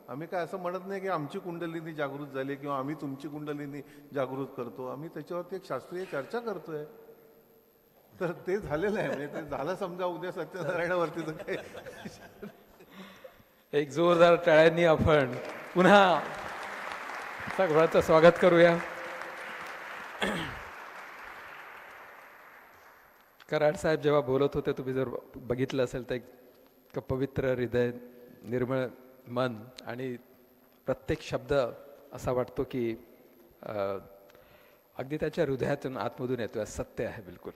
Speaker 4: आम्ही काय असं म्हणत नाही की आमची कुंडलिनी जागृत झाली किंवा आम्ही तुमची कुंडलिनी जागृत करतो. आम्ही त्याच्यावरती एक शास्त्रीय चर्चा करतोय. तर ते झालेलं आहे. म्हणजे ते झालं समजा उद्या सत्यनारायणावरती तर काय.
Speaker 1: एक जोरदार टाळ्यांनी आपण पुन्हा सगळ्याचं स्वागत करूया. कराड साहेब जेव्हा बोलत होते, तुम्ही जर बघितलं असेल तर एक पवित्र हृदय, निर्मळ मन आणि प्रत्येक शब्द असा वाटतो की अगदी त्याच्या हृदयातून आतमधून येतोय. सत्य आहे बिलकुल.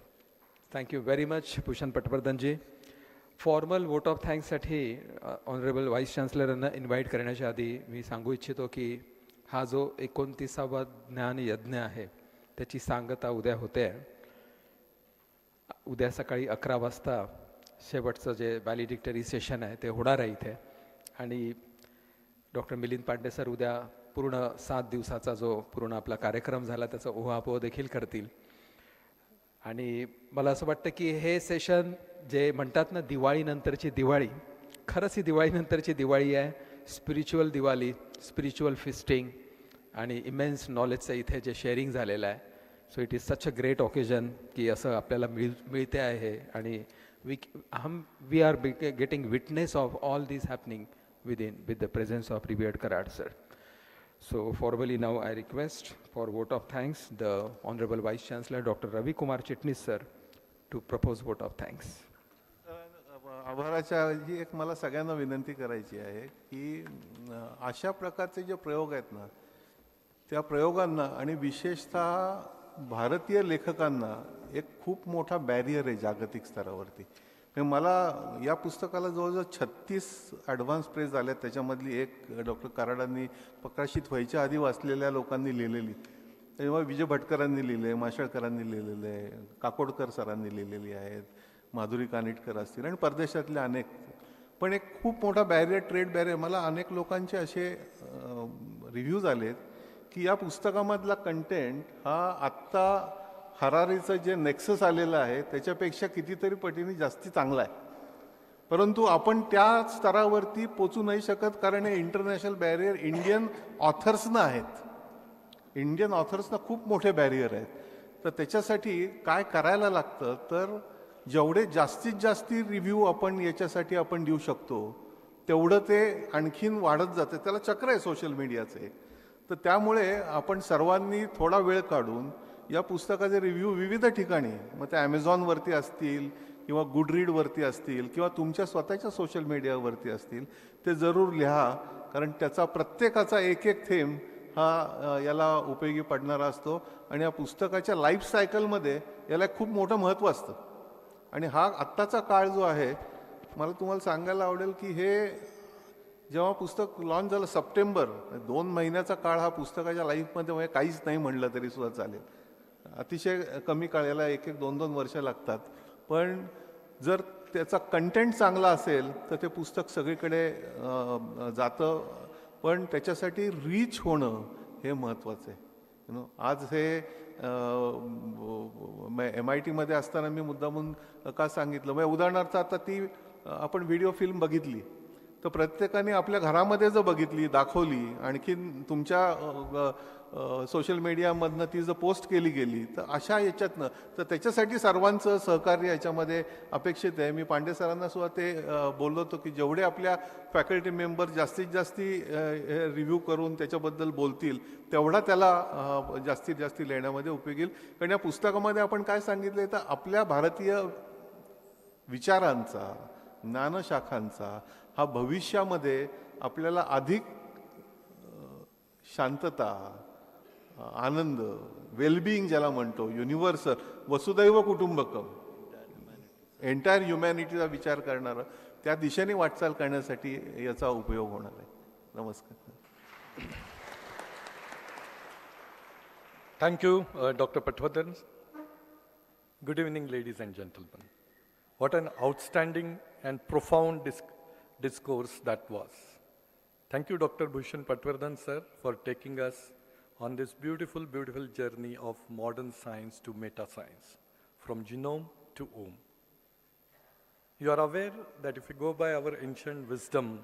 Speaker 1: Thank you very much Bhushan Patwardhan ji. Formal vote of थँक्ससाठी ऑनरेबल व्हाईस चान्सलरांना इन्व्हाइट करण्याच्या आधी मी सांगू इच्छितो की हा जो 29वा ज्ञान यज्ञ आहे त्याची सांगता उद्या होते. उद्या सकाळी 11 वाजता शेवटचं जे व्हॅलिडिक्टरी सेशन आहे ते होणार आहे इथे. आणि डॉक्टर मिलिंद पांडे सर उद्या पूर्ण 7 दिवसाचा जो पूर्ण आपला कार्यक्रम झाला त्याचा उहापोह देखील करतील. आणि मला असं वाटतं की हे सेशन जे म्हणतात ना दिवाळीनंतरची दिवाळी, खरंच ही दिवाळीनंतरची दिवाळी आहे. स्पिरिच्युअल दिवाळी, स्पिरिच्युअल फिस्टिंग आणि इमेन्स नॉलेजचं इथे जे शेअरिंग झालेलं आहे. So it is such a great occasion की असं आपल्याला मिळते आहे. आणि we are getting witness of all this happening with the presence of revered Karad sir. So formally now I request for vote of thanks the Honorable Vice Chancellor Dr. Ravi Kumar Chitnis sir to propose vote of thanks.
Speaker 4: आभाराच्या ही एक मला सगळ्यांना विनंती करायची आहे की अशा प्रकारचे जे प्रयोग आहेत ना त्या प्रयोगांना आणि विशेषतः भारतीय लेखकांना एक खूप मोठा बॅरियर आहे जागतिक स्तरावरती. मला या पुस्तकाला जवळजवळ 36 ॲडव्हान्स प्रेज आल्या. त्याच्यामधली एक डॉक्टर कराडांनी प्रकाशित व्हायच्या आधी वाचलेल्या लोकांनी लिहिलेली, तेव्हा विजय भटकरांनी लिहिले, माशेलकरांनी लिहिलेले आहे, काकोडकर सरांनी लिहिलेली आहेत, माधुरी कानिटकर असतील आणि परदेशातले अनेक. पण एक खूप मोठा बॅरियर, ट्रेड बॅरियर. मला अनेक लोकांचे असे रिव्ह्यूज आलेत की या पुस्तकामधला कंटेंट हा आत्ता हरारीचं जे नेक्सस आलेलं आहे त्याच्यापेक्षा कितीतरी पटीने जास्ती चांगला आहे. परंतु आपण त्या स्तरावरती पोचू नाही शकत कारण हे इंटरनॅशनल बॅरियर इंडियन ऑथर्सना आहेत. इंडियन ऑथर्सना खूप मोठे बॅरियर आहेत. तर त्याच्यासाठी काय करायला लागतं तर जेवढे जास्तीत जास्ती रिव्ह्यू आपण याच्यासाठी आपण देऊ शकतो तेवढं ते आणखीन वाढत जातं. त्याला चक्र आहे सोशल मीडियाचे. तर त्यामुळे आपण सर्वांनी थोडा वेळ काढून या पुस्तकाचे रिव्ह्यू विविध ठिकाणी, मग ते ॲमेझॉनवरती असतील किंवा गुडरीडवरती असतील किंवा तुमच्या स्वतःच्या सोशल मीडियावरती असतील, ते जरूर लिहा. कारण त्याचा प्रत्येकाचा एक एक थेंब हा याला उपयोगी पडणारा असतो. आणि या पुस्तकाच्या लाईफ सायकलमध्ये याला खूप मोठं महत्त्व असतं. आणि हा आत्ताचा काळ जो आहे, मला तुम्हाला सांगायला आवडेल की हे जेव्हा पुस्तक लॉन्च झालं सप्टेंबर, 2 महिन्याचा काळ हा पुस्तकाच्या लाईफमध्ये, म्हणजे काहीच नाही म्हणलं तरी सुद्धा चालेल. अतिशय कमी काळ, याला 1-2 वर्ष लागतात. पण जर त्याचा कंटेंट चांगला असेल तर ते पुस्तक सगळीकडे जातं. पण त्याच्यासाठी रीच होणं हे महत्त्वाचं आहे. आज हे MIT असताना मी मुद्दामून का सांगितलं, म्हणजे उदाहरणार्थ आता ती आपण व्हिडिओ फिल्म बघितली तर प्रत्येकाने आपल्या घरामध्ये जर बघितली, दाखवली, आणखीन तुमच्या सोशल मीडियामधनं ती जर पोस्ट केली गेली तर अशा याच्यातनं, तर त्याच्यासाठी सर्वांचं सहकार्य याच्यामध्ये अपेक्षित आहे. मी पांडे सरांना सुद्धा ते बोललो होतो की जेवढे आपल्या फॅकल्टी मेंबर जास्तीत जास्ती रिव्ह्यू करून त्याच्याबद्दल बोलतील तेवढा त्याला जास्तीत जास्त लेण्यामध्ये उपयोग येईल. कारण या पुस्तकामध्ये आपण काय सांगितलं तर आपल्या भारतीय विचारांचा, ज्ञानशाखांचा हा भविष्यामध्ये आपल्याला अधिक शांतता, आनंद, वेलबिईंग ज्याला म्हणतो, युनिव्हर्सल, वसुदैव कुटुंबकम, एंटायर ह्युमॅनिटीचा विचार करणारा, त्या दिशेने वाटचाल करण्यासाठी याचा उपयोग होणार आहे. नमस्कार.
Speaker 8: Thank you, Dr. Patwardhan. Good evening, ladies and gentlemen. What an outstanding and profound discourse that was. Thank you, Dr. Bhushan Patwardhan, sir, for taking us on this beautiful, beautiful journey of modern science to meta-science, from genome to Om. You are aware that if we go by our ancient wisdom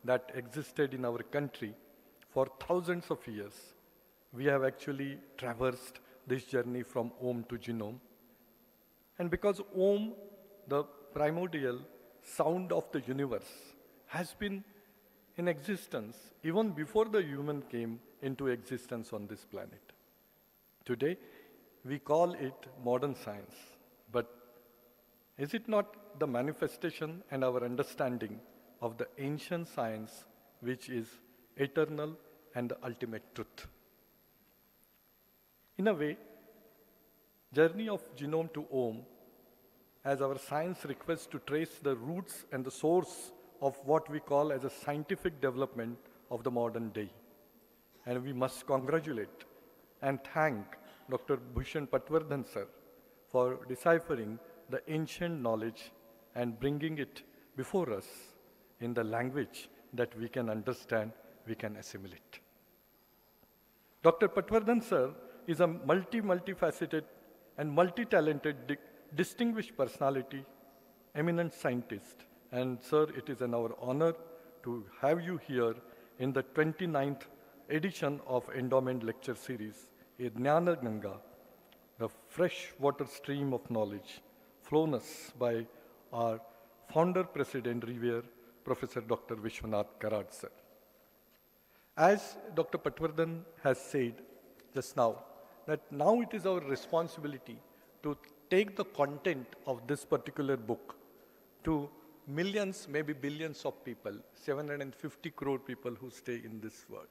Speaker 8: that existed in our country for thousands of years, we have actually traversed this journey from Om to genome. And because Om, the primordial sound of the universe, has been in existence even before the human came into existence on this planet. Today, we call it modern science, but is it not the manifestation and our understanding of the ancient science which is eternal and the ultimate truth? In a way, journey of genome to Om, as our science requests to trace the roots and the source of what we call as a scientific development of the modern day. And we must congratulate and thank Dr. Bhushan Patwardhan sir for deciphering the ancient knowledge and bringing it before us in the language that we can understand, we can assimilate. Dr. Patwardhan sir is a multifaceted and multi-talented, distinguished personality, eminent scientist. And sir, it is our honor to have you here in the 29th edition of Endowment Lecture Series, a Jnana Ganga, the fresh water stream of knowledge, flown us by our founder, President, Revere, Professor Dr. Vishwanath Karad, sir. As Dr. Patwardhan has said just now, that now it is our responsibility to take the content of this particular book to millions, maybe billions of people, 750 crore people who stay in this world.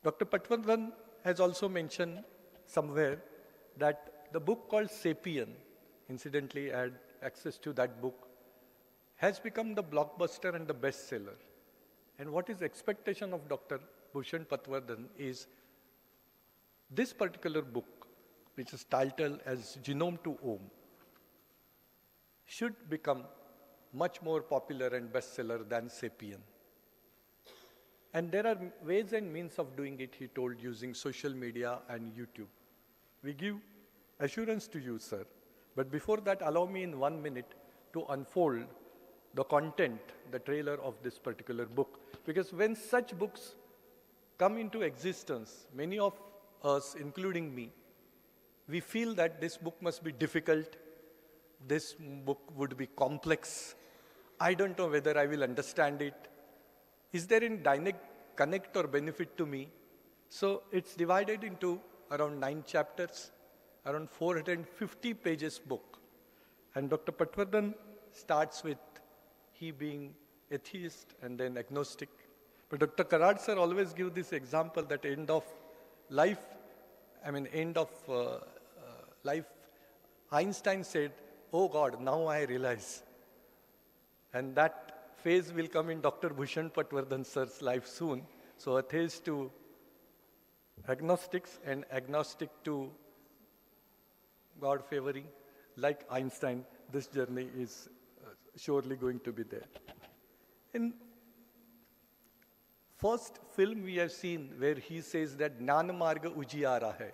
Speaker 8: Dr. Patwardhan has also mentioned somewhere that the book called Sapien, incidentally I had access to that book, has become the blockbuster and the bestseller. And what is expectation of Dr. Bhushan Patwardhan is this particular book, which is titled as Genome to Om, should become much more popular and bestseller than Sapien. And there are ways and means of doing it, he told, using social media and YouTube. We give assurance to you, sir. But before that, allow me in 1 minute to unfold the content, the trailer of this particular book. Because when such books come into existence, many of us, including me, we feel that this book must be difficult, this book would be complex, I don't know whether I will understand it. Is there any direct connect or benefit to me? So it's divided into around 9 chapters, around 450 pages book. And Dr. Patwardhan starts with he being atheist and then agnostic. But Dr. Karad sir always give this example that end of life, life, Einstein said, oh God, now I realize. And that phase will come in Dr. Bhushan Patwardhan sir's life soon. So atheist to agnostics and agnostic to God favoring, like Einstein, this journey is surely going to be there. In first film we have seen where he says that Jnana Marga Ujiyara hai.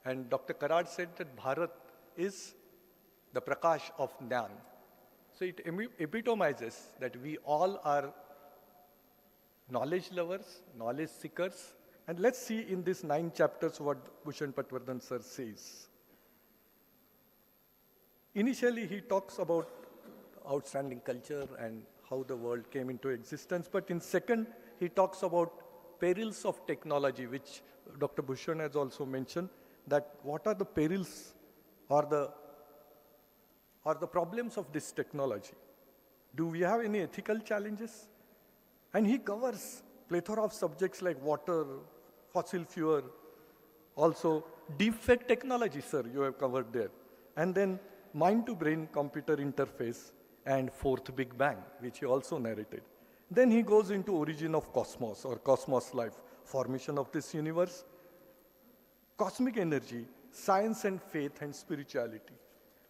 Speaker 8: And Dr. Karad said that Bharat is the Prakash of Jnana. So it epitomizes that we all are knowledge lovers, knowledge seekers. And let's see in these 9 chapters what Bhushan Patwardhan sir says. Initially he talks about outstanding culture and how the world came into existence. But in second, he talks about perils of technology, which Dr. Bhushan has also mentioned, that what are the perils or the problems of this technology? Do we have any ethical challenges? And he covers plethora of subjects like water, fossil fuel, also deep fake technology, sir, you have covered there. And then mind-to-brain computer interface and fourth Big Bang, which he also narrated. Then he goes into origin of cosmos or cosmos life, formation of this universe, cosmic energy, science and faith and spirituality.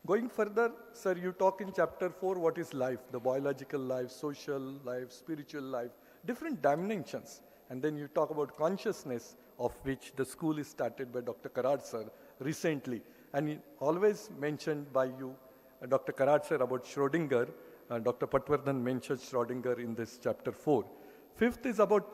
Speaker 8: Going further, sir, you talk in chapter 4 what is life, the biological life, social life, spiritual life, different dimensions. And then you talk about consciousness, of which the school is started by Dr. Karad sir recently. And he always mentioned by you, Dr. Karad sir, about Schrodinger. Dr. Patwardhan mentioned Schrodinger in this chapter 4. Fifth is about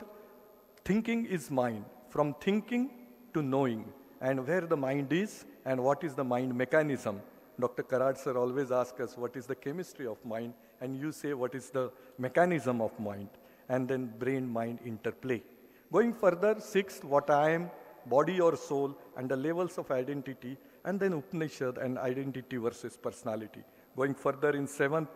Speaker 8: thinking is mind, from thinking to knowing, and where the mind is and what is the mind mechanism. Dr. Karad sir always asks us what is the chemistry of mind, and you say what is the mechanism of mind, and then brain-mind interplay. Going further, sixth, what I am, body or soul, and the levels of identity, and then Upanishad and identity versus personality. Going further in seventh,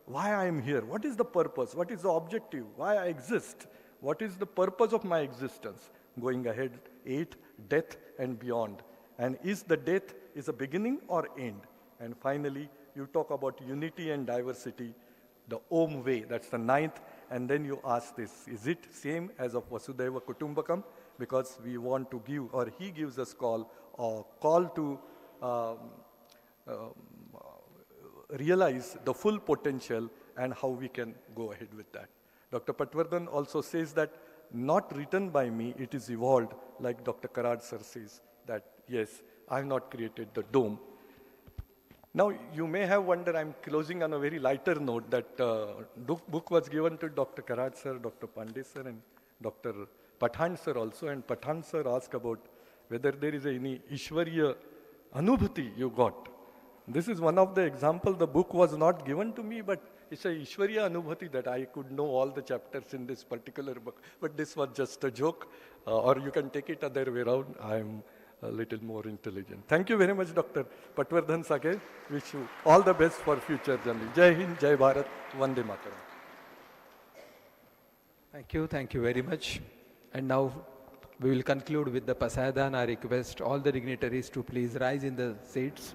Speaker 8: why I am here, what is the purpose, what is the objective, why I exist, what is the purpose of my existence. Going ahead, eighth, death and beyond. And is the death is a beginning or end? And finally, you talk about unity and diversity, the Om way, that's the ninth. And then you ask this, is it same as of Vasudhaiva Kutumbakam? Because we want to give, or he gives us call to realize the full potential and how we can go ahead with that. Dr. Patwardhan also says that not written by me, it is evolved, like Dr. Karad sir says, that yes, I have not created the dome. Now, you may have wondered, I'm closing on a very lighter note, that book was given to Dr. Karad sir, Dr. Pandey sir, and Dr. Pathan sir also, and Pathan sir asked about whether there is any Ishwariya Anubhuti you got. This is one of the examples. The book was not given to me, but it's a Ishwariya Anubhuti that I could know all the chapters in this particular book. But this was just a joke, or you can take it other way around. I'm a little more intelligent. Thank you very much, Dr. Patwardhan Sake. Wish you all the best for future journey. Jai Hind, Jai Bharat, Vande Mataram.
Speaker 1: Thank you very much. And now we will conclude with the Pasayadan. I request all the dignitaries to please rise in the seats.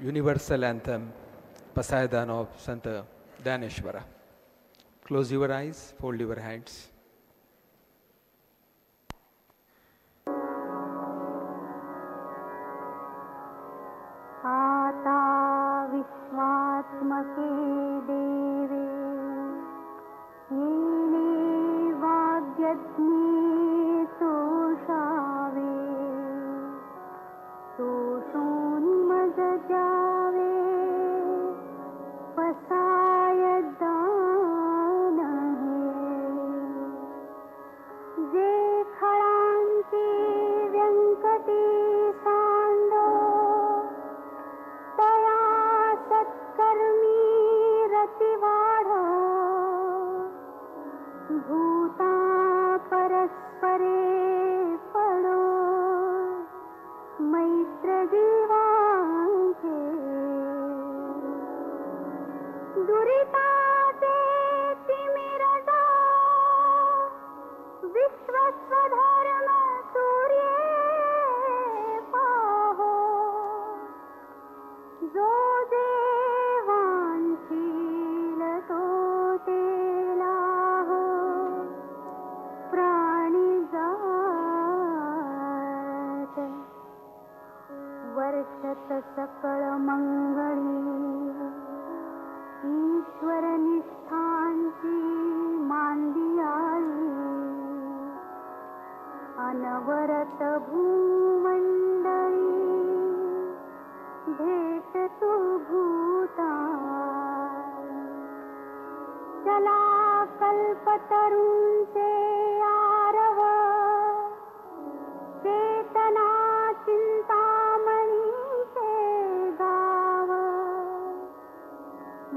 Speaker 1: Universal anthem, Pasayadan of Santa Dnyaneshwara. Close your eyes, fold your hands.
Speaker 9: आता विश्वात्मके देवे येने वाग्यज्ञे तोषावे तोषोन्मदजावे पसायदान जे खळांती व्यंकटी सांडो तया सत्कर्मी रतिवाढ भूता परस्परे पडो मैत्र जीवांचे दुरिताचे तिमिरजा विश्वस्वधर्म सूर्ये पाहो जो देवांशील तो तेलाहो प्राणी जात वर्षत सकळ मंगळी ईश्वर निष्ठांची मांदियाळी अनवरत भूमंडळी भेट तू भूता चला कल्पतरूंचे आरव चेतना चिंतामणीचे गाव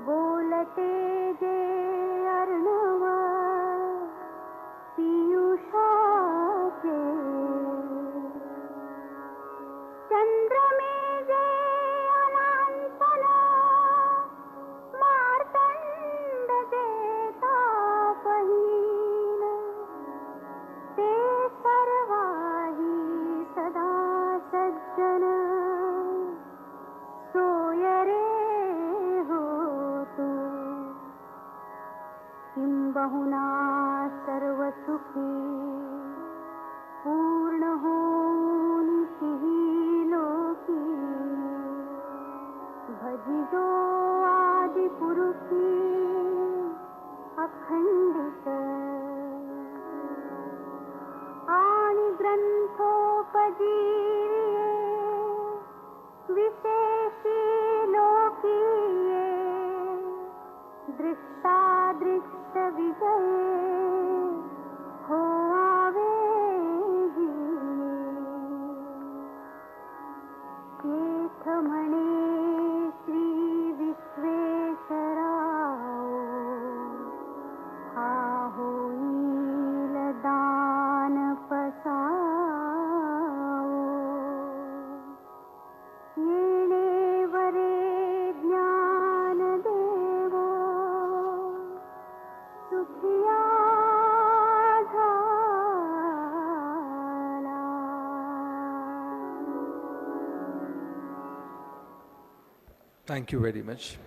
Speaker 9: बोलते जे अर्णव पियुषाचे चंद्रमे जे अनंतन मार्तंड देता पहिन सर्व सुखी पूर्ण होऊन तिही लोकी भजिजो आदि पुरुषी अखंडित आणि ग्रंथोपजीविये विशेषी लोकीये दृष्टादृष्ट विजये होआवे येथ म्हणे श्री विश्वेश्वराव हा होईल दान पसावो येणे वरे ज्ञान देवो सुखिया झाला.
Speaker 1: Thank you very much.